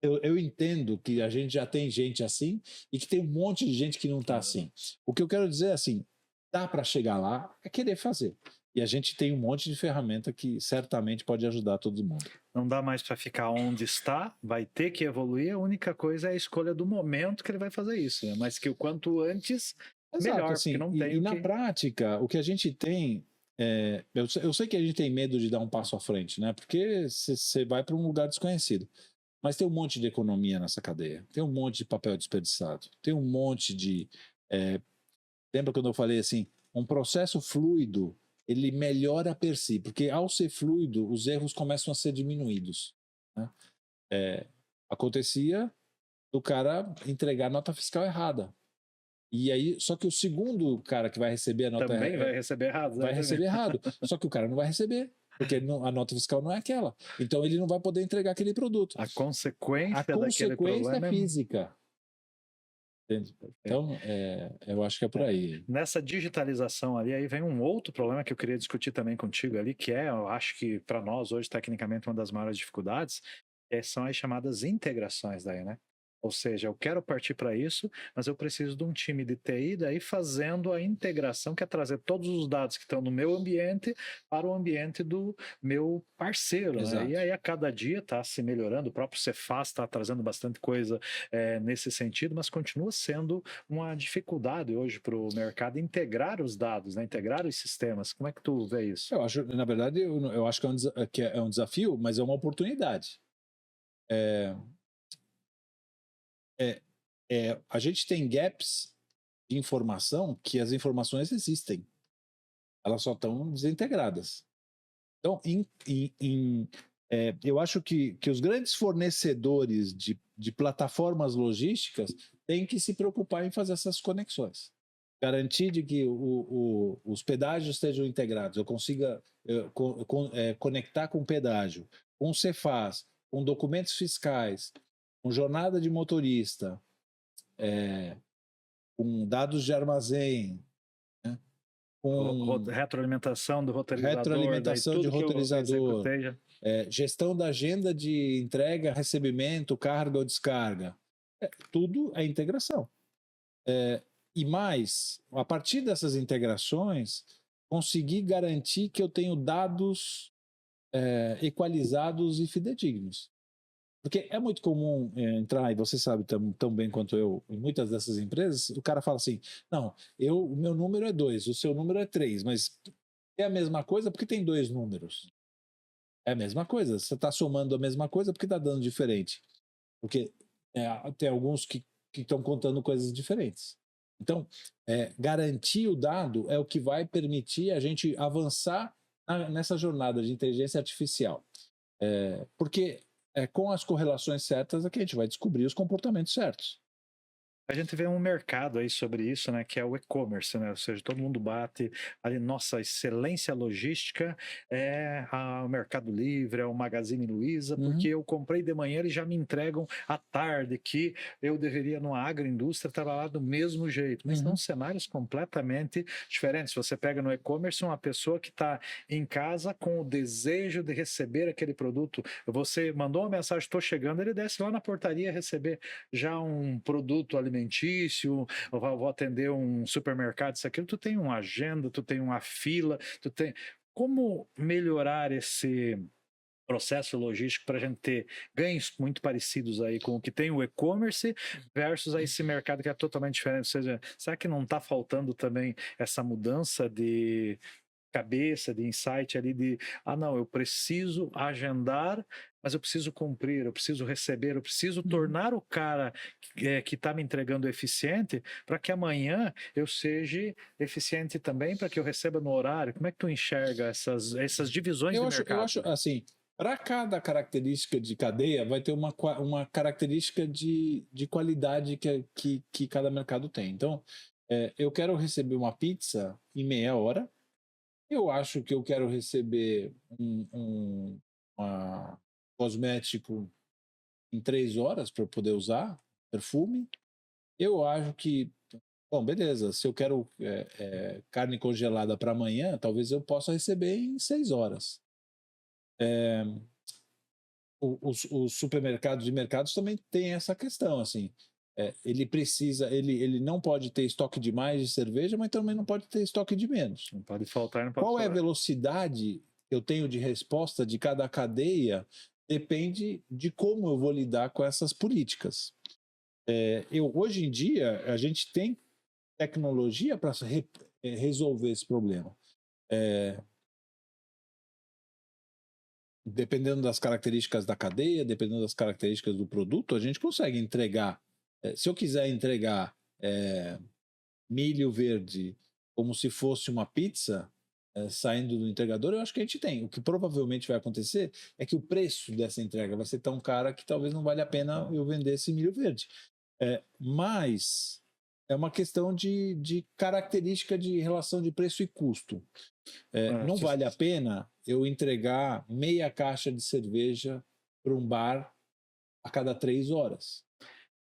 eu entendo que a gente já tem gente assim e que tem um monte de gente que não está assim. O que eu quero dizer é assim, dá para chegar lá, é querer fazer. E a gente tem um monte de ferramenta que certamente pode ajudar todo mundo. Não dá mais para ficar onde está, vai ter que evoluir, a única coisa é a escolha do momento que ele vai fazer isso, né? Mas que o quanto antes, Exato, melhor, assim, porque não tem na prática, o que a gente tem, eu sei que a gente tem medo de dar um passo à frente, né? Porque você vai para um lugar desconhecido. Mas tem um monte de economia nessa cadeia, tem um monte de papel desperdiçado, tem um monte de... lembra quando eu falei assim, um processo fluido, ele melhora per si, porque ao ser fluido, os erros começam a ser diminuídos. Né? Acontecia do cara entregar a nota fiscal errada. E aí, só que o segundo cara que vai receber a nota errada... Também vai receber errado. Vai receber errado, só que o cara não vai receber. Porque a nota fiscal não é aquela. Então ele não vai poder entregar aquele produto. A consequência é física. Entende? Então, eu acho que é por aí. Nessa digitalização ali, aí vem um outro problema que eu queria discutir também contigo ali, que eu acho que para nós hoje, tecnicamente, uma das maiores dificuldades, são as chamadas integrações daí, né? Ou seja, eu quero partir para isso, mas eu preciso de um time de TI daí fazendo a integração, que é trazer todos os dados que estão no meu ambiente para o ambiente do meu parceiro. Né? E aí a cada dia está se melhorando, o próprio Cefaz está trazendo bastante coisa nesse sentido, mas continua sendo uma dificuldade hoje para o mercado integrar os dados, né? Integrar os sistemas. Como é que tu vê isso? Eu acho, na verdade, eu acho que é um desafio, mas é uma oportunidade. A gente tem gaps de informação que as informações existem. Elas só estão desintegradas. Então, eu acho que os grandes fornecedores de plataformas logísticas têm que se preocupar em fazer essas conexões. Garantir de que os pedágios estejam integrados, eu consiga conectar com o pedágio, com o Cefaz, com documentos fiscais, com jornada de motorista, com dados de armazém, né? Com retroalimentação do roteirizador, retroalimentação de roteirizador, gestão da agenda de entrega, recebimento, carga ou descarga. Tudo é integração. E mais, a partir dessas integrações, conseguir garantir que eu tenho dados equalizados e fidedignos. Porque é muito comum entrar, e você sabe tão bem quanto eu, em muitas dessas empresas, o cara fala assim, não, o meu número é 2, o seu número é 3, mas é a mesma coisa porque tem 2 números. É a mesma coisa, você está somando a mesma coisa porque está dando diferente. Porque tem alguns que estão contando coisas diferentes. Então, garantir o dado é o que vai permitir a gente avançar nessa jornada de inteligência artificial. Porque com as correlações certas é que a gente vai descobrir os comportamentos certos. A gente vê um mercado aí sobre isso, né, que é o e-commerce, né? Ou seja, todo mundo bate ali, nossa, excelência logística é o Mercado Livre, é o Magazine Luiza, porque eu comprei de manhã e já me entregam à tarde, que eu deveria, numa agroindústria, trabalhar do mesmo jeito. Mas são cenários completamente diferentes. Você pega no e-commerce uma pessoa que está em casa com o desejo de receber aquele produto. Você mandou uma mensagem, estou chegando, ele desce lá na portaria receber já um produto alimentício, vou atender um supermercado, isso aqui, tu tem uma agenda, tu tem uma fila, tu tem... Como melhorar esse processo logístico para a gente ter ganhos muito parecidos aí com o que tem o e-commerce versus aí esse mercado que é totalmente diferente? Ou seja, será que não está faltando também essa mudança de cabeça, de insight ali de, não, eu preciso agendar, mas eu preciso cumprir, eu preciso receber, eu preciso tornar o cara que está me entregando eficiente para que amanhã eu seja eficiente também, para que eu receba no horário. Como é que tu enxerga essas divisões de mercado? Eu acho assim, para cada característica de cadeia, vai ter uma característica de qualidade que cada mercado tem. Então, eu quero receber uma pizza em meia hora, eu acho que eu quero receber um cosmético em 3 horas para poder usar, perfume. Eu acho que, bom, beleza, se eu quero carne congelada para amanhã, talvez eu possa receber em 6 horas. Os supermercados e mercados também têm essa questão, assim. Ele não pode ter estoque de mais de cerveja, mas também não pode ter estoque de menos. Não pode faltar, não pode Qual é a sobrar. velocidade que eu tenho de resposta de cada cadeia depende de como eu vou lidar com essas políticas. Hoje em dia, a gente tem tecnologia para resolver esse problema. Dependendo das características da cadeia, dependendo das características do produto, a gente consegue entregar. Se eu quiser entregar milho verde como se fosse uma pizza saindo do entregador, eu acho que a gente tem. O que provavelmente vai acontecer é que o preço dessa entrega vai ser tão cara que talvez não valha a pena eu vender esse milho verde. Mas é uma questão de característica de relação de preço e custo. Não vale a pena eu entregar meia caixa de cerveja para um bar a cada 3 horas,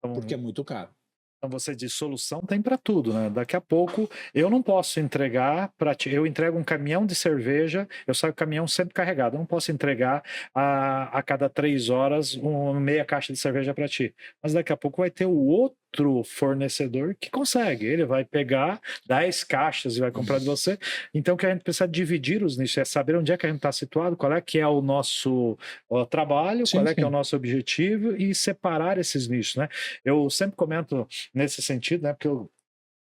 porque é muito caro. Então você diz, solução tem para tudo, né? Daqui a pouco eu não posso entregar para ti. Eu entrego um caminhão de cerveja, eu saio com o caminhão sempre carregado. Eu não posso entregar a cada 3 horas uma meia caixa de cerveja para ti. Mas daqui a pouco vai ter o outro fornecedor que consegue. Ele vai pegar 10 caixas e vai comprar de você. Então o que a gente precisa dividir os nichos, é saber onde é que a gente está situado, qual é que é o nosso trabalho, qual é que é o nosso objetivo e separar esses nichos, né? Eu sempre comento nesse sentido, né? Porque eu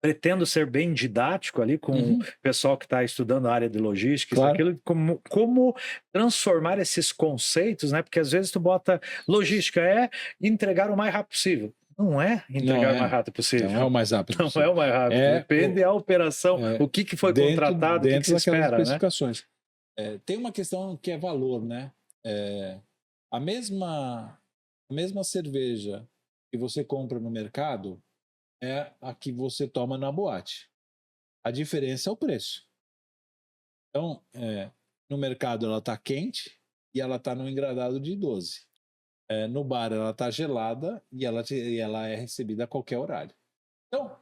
pretendo ser bem didático ali com o pessoal que está estudando a área de logística, claro. Isso, aquilo, como transformar esses conceitos, né? Porque às vezes tu bota logística entregar o mais rápido possível. Não é entregar o mais rápido possível. Não é o mais rápido possível. Não é o mais rápido. Depende da operação, o que foi contratado, o que se espera, especificações. Né? Tem uma questão que é valor, né? A mesma cerveja que você compra no mercado é a que você toma na boate. A diferença é o preço. Então, no mercado ela está quente e ela está no engradado de 12. No bar ela está gelada e ela é recebida a qualquer horário. Então,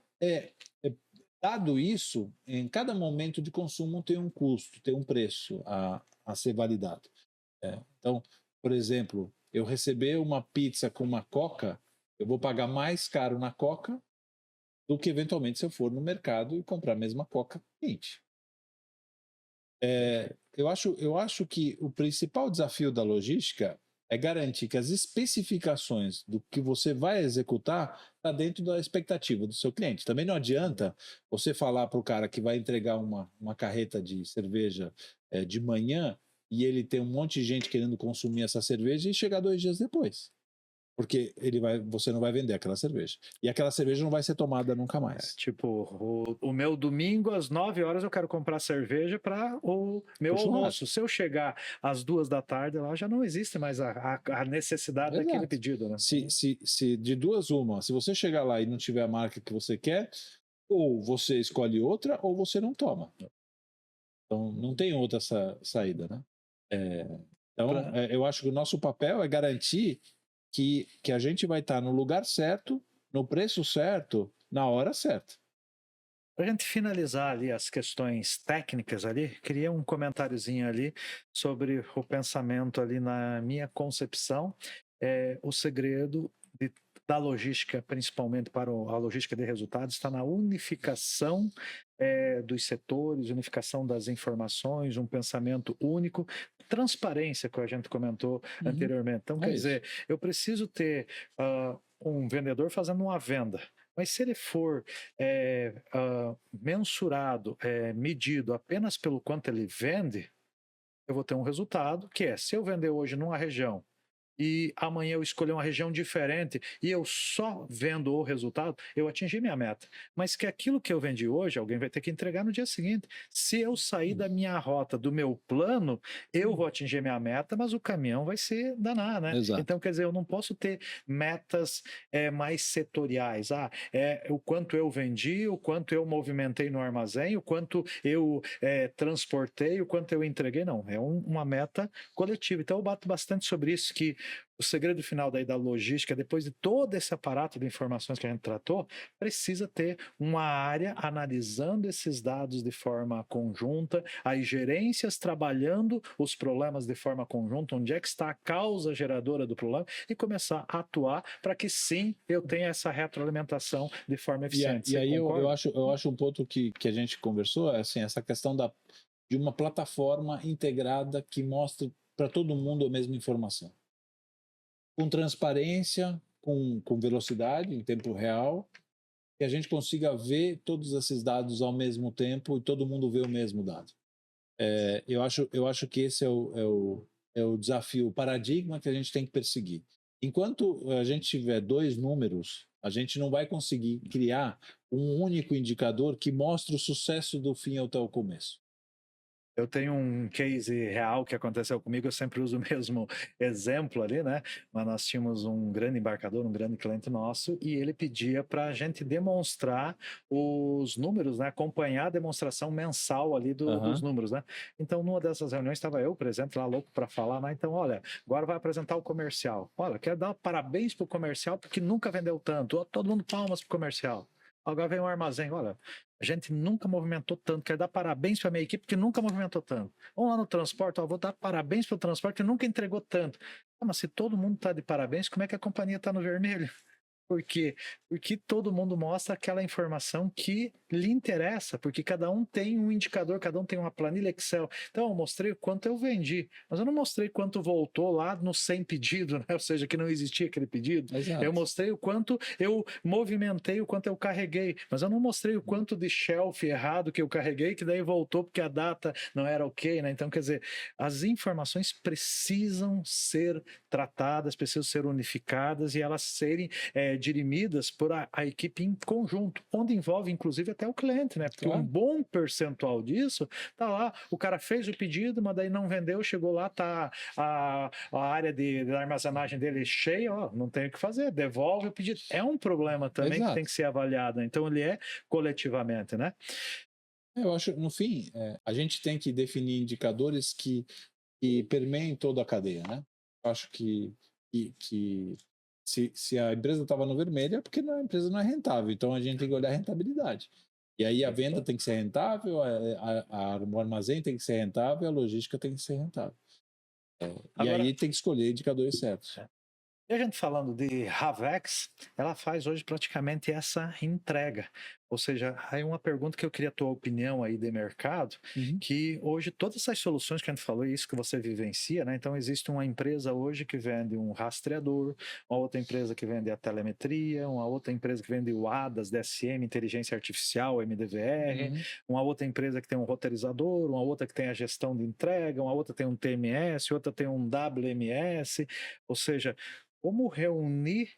dado isso, em cada momento de consumo tem um custo, tem um preço a ser validado. Então, por exemplo, eu receber uma pizza com uma Coca, eu vou pagar mais caro na Coca do que eventualmente se eu for no mercado e comprar a mesma Coca quente. Eu acho que o principal desafio da logística é garantir que as especificações do que você vai executar está dentro da expectativa do seu cliente. Também não adianta você falar para o cara que vai entregar uma carreta de cerveja de manhã e ele tem um monte de gente querendo consumir essa cerveja e chegar 2 dias depois. Porque você não vai vender aquela cerveja. E aquela cerveja não vai ser tomada nunca mais. O meu domingo, às 9 horas, eu quero comprar cerveja para o meu almoço. Se eu chegar às 2 da tarde, lá já não existe mais a necessidade daquele pedido. Né? Se de duas uma, se você chegar lá e não tiver a marca que você quer, ou você escolhe outra, ou você não toma. Então, não tem outra saída, né? Então, eu acho que o nosso papel é garantir que a gente vai estar no lugar certo, no preço certo, na hora certa. Para a gente finalizar ali as questões técnicas ali, queria um comentáriozinho ali sobre o pensamento ali na minha concepção, o segredo da logística, principalmente para a logística de resultados, está na unificação dos setores, unificação das informações, um pensamento único, transparência que a gente comentou anteriormente. Então, quer dizer, eu preciso ter um vendedor fazendo uma venda. Mas se ele for mensurado, medido apenas pelo quanto ele vende, eu vou ter um resultado que é, se eu vender hoje numa região e amanhã eu escolher uma região diferente e eu só vendo o resultado, eu atingi minha meta. Mas que aquilo que eu vendi hoje, alguém vai ter que entregar no dia seguinte. Se eu sair da minha rota, do meu plano, eu vou atingir minha meta, mas o caminhão vai se danar, né? Exato. Então, quer dizer, eu não posso ter metas mais setoriais. O quanto eu vendi, o quanto eu movimentei no armazém, o quanto eu transportei, o quanto eu entreguei. Não, é uma meta coletiva. Então, eu bato bastante sobre isso, que o segredo final daí da logística, depois de todo esse aparato de informações que a gente tratou, precisa ter uma área analisando esses dados de forma conjunta, as gerências trabalhando os problemas de forma conjunta, onde é que está a causa geradora do problema, e começar a atuar para que sim, eu tenha essa retroalimentação de forma eficiente. E aí eu acho um ponto que a gente conversou, é assim, essa questão de uma plataforma integrada que mostre para todo mundo a mesma informação. Com transparência, com velocidade, em tempo real, que a gente consiga ver todos esses dados ao mesmo tempo e todo mundo vê o mesmo dado. Eu acho que esse é o desafio, o paradigma que a gente tem que perseguir. Enquanto a gente tiver dois números, a gente não vai conseguir criar um único indicador que mostre o sucesso do fim até o começo. Eu tenho um case real que aconteceu comigo, eu sempre uso o mesmo exemplo ali, né? Mas nós tínhamos um grande embarcador, um grande cliente nosso, e ele pedia para a gente demonstrar os números, né? Acompanhar a demonstração mensal ali dos números, né? Então, numa dessas reuniões, estava eu presente lá, louco para falar, né? Então, olha, agora vai apresentar o comercial. Olha, quero dar parabéns para o comercial, porque nunca vendeu tanto. Todo mundo palmas para o comercial. Agora vem um armazém, olha, a gente nunca movimentou tanto, quero dar parabéns para a minha equipe que nunca movimentou tanto. Vamos lá no transporte, vou dar parabéns para o transporte que nunca entregou tanto. Mas se todo mundo está de parabéns, como é que a companhia está no vermelho? Por quê? Porque todo mundo mostra aquela informação que lhe interessa, porque cada um tem um indicador, cada um tem uma planilha Excel. Então, eu mostrei o quanto eu vendi, mas eu não mostrei quanto voltou lá no 100 pedido, né? Ou seja, que não existia aquele pedido. Exato. Eu mostrei o quanto eu movimentei, o quanto eu carreguei, mas eu não mostrei o quanto de shelf errado que eu carreguei, que daí voltou porque a data não era ok, né? Então, quer dizer, as informações precisam ser tratadas, precisam ser unificadas e elas serem dirimidas por a equipe em conjunto, onde envolve inclusive até o cliente, né? Porque um bom percentual disso tá lá, o cara fez o pedido, mas daí não vendeu, chegou lá, tá a área da armazenagem dele cheia, ó, não tem o que fazer, devolve o pedido. É um problema também que tem que ser avaliado, então ele é coletivamente, né? Eu acho, no fim, a gente tem que definir indicadores que permeiem toda a cadeia, né? Eu acho que se a empresa estava no vermelho é porque a empresa não é rentável, então a gente tem que olhar a rentabilidade. E aí a venda tem que ser rentável, o armazém tem que ser rentável, a logística tem que ser rentável. E aí tem que escolher indicadores certos. E a gente falando de Havex, ela faz hoje praticamente essa entrega. Ou seja, aí uma pergunta que eu queria a tua opinião aí de mercado, que hoje todas essas soluções que a gente falou, isso que você vivencia, né? Então existe uma empresa hoje que vende um rastreador, uma outra empresa que vende a telemetria, uma outra empresa que vende o ADAS, DSM, inteligência artificial, MDVR, uma outra empresa que tem um roteirizador, uma outra que tem a gestão de entrega, uma outra tem um TMS, outra tem um WMS, ou seja, como reunir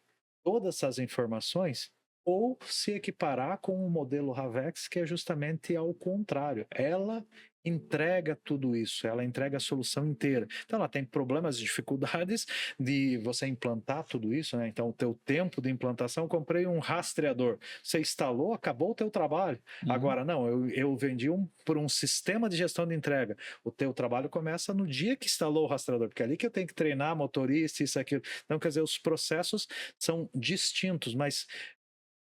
todas essas informações ou se equiparar com o modelo Havex, que é justamente ao contrário. Ela entrega tudo isso, ela entrega a solução inteira. Então, ela tem problemas e dificuldades de você implantar tudo isso, né? Então, o teu tempo de implantação, eu comprei um rastreador. Você instalou, acabou o teu trabalho. Agora, não, eu vendi por um sistema de gestão de entrega. O teu trabalho começa no dia que instalou o rastreador, porque é ali que eu tenho que treinar motorista, isso, aquilo. Então, quer dizer, os processos são distintos, mas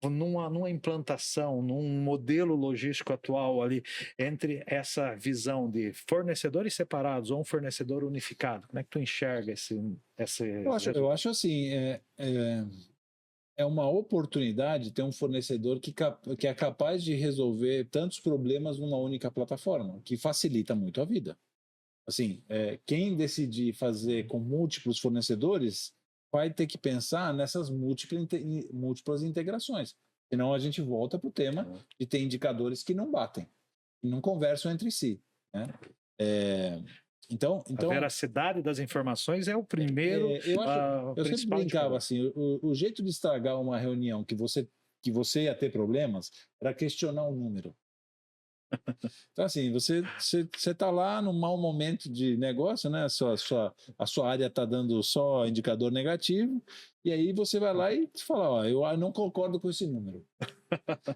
numa implantação, num modelo logístico atual ali, entre essa visão de fornecedores separados ou um fornecedor unificado, como é que tu enxerga esse eu acho assim, é uma oportunidade ter um fornecedor que é capaz de resolver tantos problemas numa única plataforma, que facilita muito a vida. Assim, quem decidir fazer com múltiplos fornecedores vai ter que pensar nessas múltiplas integrações. Senão a gente volta para o tema de ter indicadores que não batem, que não conversam entre si, né? Então, a veracidade das informações é o primeiro. Eu sempre brincava assim: o jeito de estragar uma reunião que você ia ter problemas era questionar o número. Então, assim, você está lá num mau momento de negócio, né? A sua área está dando só indicador negativo, e aí você vai lá e fala: ó, eu não concordo com esse número.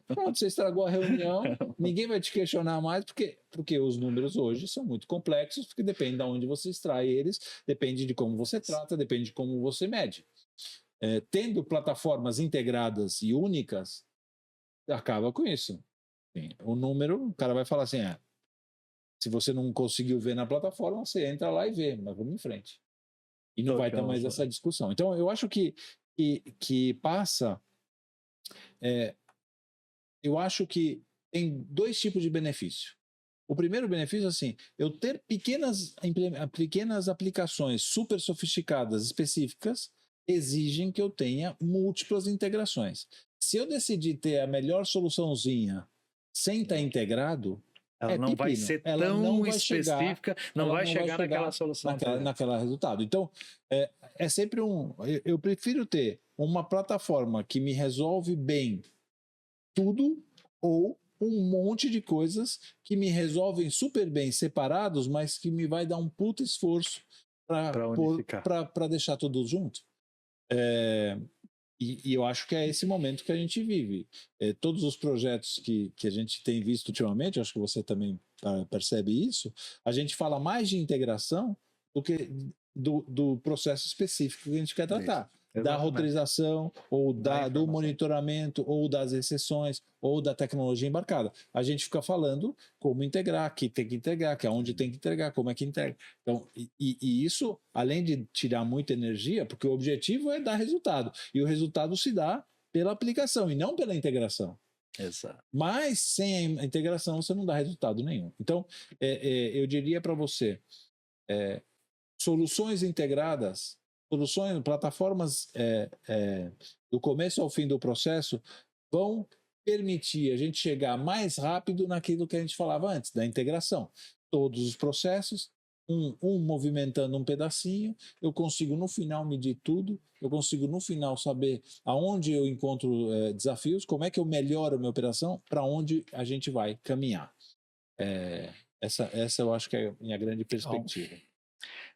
Pronto, você estragou a reunião, ninguém vai te questionar mais, porque os números hoje são muito complexos, porque depende de onde você extrai eles, depende de como você trata, depende de como você mede. Tendo plataformas integradas e únicas, acaba com isso. O número, o cara vai falar assim: se você não conseguiu ver na plataforma, você entra lá e vê, mas vamos em frente. E não vai ter mais essa discussão. Então, eu acho que passa. Eu acho que tem dois tipos de benefício. O primeiro benefício é assim: eu ter pequenas aplicações super sofisticadas, específicas, exigem que eu tenha múltiplas integrações. Se eu decidir ter a melhor soluçãozinha sem estar integrado, ela não vai ser tão específica, não vai chegar naquela solução. Naquela resultado. Então, é sempre eu prefiro ter uma plataforma que me resolve bem tudo, ou um monte de coisas que me resolvem super bem separados, mas que me vai dar um puta esforço para deixar tudo junto. E eu acho que é esse momento que a gente vive. Todos os projetos que a gente tem visto ultimamente, acho que você também percebe isso, a gente fala mais de integração do que do processo específico que a gente quer tratar. Da roteirização, ou do monitoramento, ou das exceções, ou da tecnologia embarcada. A gente fica falando como integrar, que tem que integrar, que aonde tem que integrar, como é que integra. Então, e isso, além de tirar muita energia, porque o objetivo é dar resultado, e o resultado se dá pela aplicação e não pela integração. Exato. Mas sem a integração você não dá resultado nenhum. Então, eu diria para você, soluções integradas, plataformas do começo ao fim do processo vão permitir a gente chegar mais rápido naquilo que a gente falava antes, da integração. Todos os processos, um movimentando um pedacinho, eu consigo no final medir tudo, eu consigo no final saber aonde eu encontro desafios, como é que eu melhoro a minha operação, para onde a gente vai caminhar. Essa eu acho que é a minha grande perspectiva.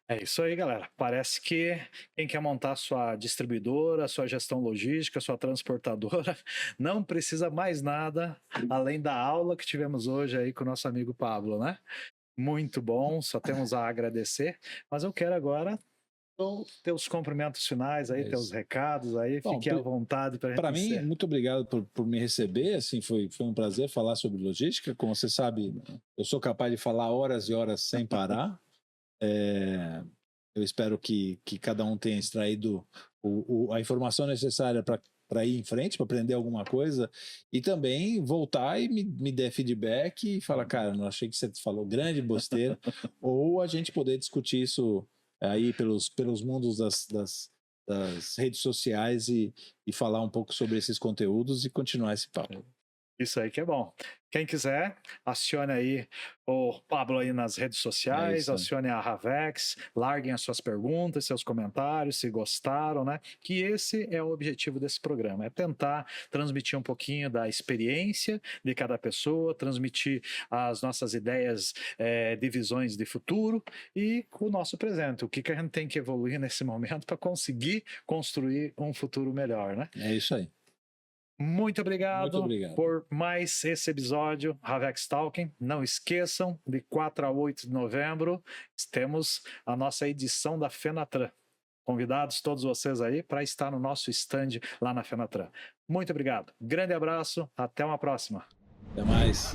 É isso aí, galera. Parece que quem quer montar sua distribuidora, sua gestão logística, sua transportadora, não precisa mais nada além da aula que tivemos hoje aí com o nosso amigo Pablo, né? Muito bom, só temos a agradecer. Mas eu quero agora teus cumprimentos finais aí, teus recados aí, fique à vontade para a gente. Para mim, muito obrigado por me receber, assim, foi um prazer falar sobre logística. Como você sabe, eu sou capaz de falar horas e horas sem parar. Eu espero que cada um tenha extraído a informação necessária para ir em frente, para aprender alguma coisa, e também voltar e me der feedback e falar: cara, não achei que você falou grande besteira, ou a gente poder discutir isso aí pelos mundos das redes sociais e falar um pouco sobre esses conteúdos e continuar esse papo. Isso aí que é bom. Quem quiser, acione aí o Pablo aí nas redes sociais, acione a Havex, larguem as suas perguntas, seus comentários, se gostaram, né? Que esse é o objetivo desse programa, é tentar transmitir um pouquinho da experiência de cada pessoa, transmitir as nossas ideias de visões de futuro e o nosso presente, o que a gente tem que evoluir nesse momento para conseguir construir um futuro melhor, né? É isso aí. Muito obrigado por mais esse episódio Havex Talking. Não esqueçam, de 4 a 8 de novembro, temos a nossa edição da Fenatran. Convidados todos vocês aí para estar no nosso stand lá na Fenatran. Muito obrigado. Grande abraço, até uma próxima. Até mais.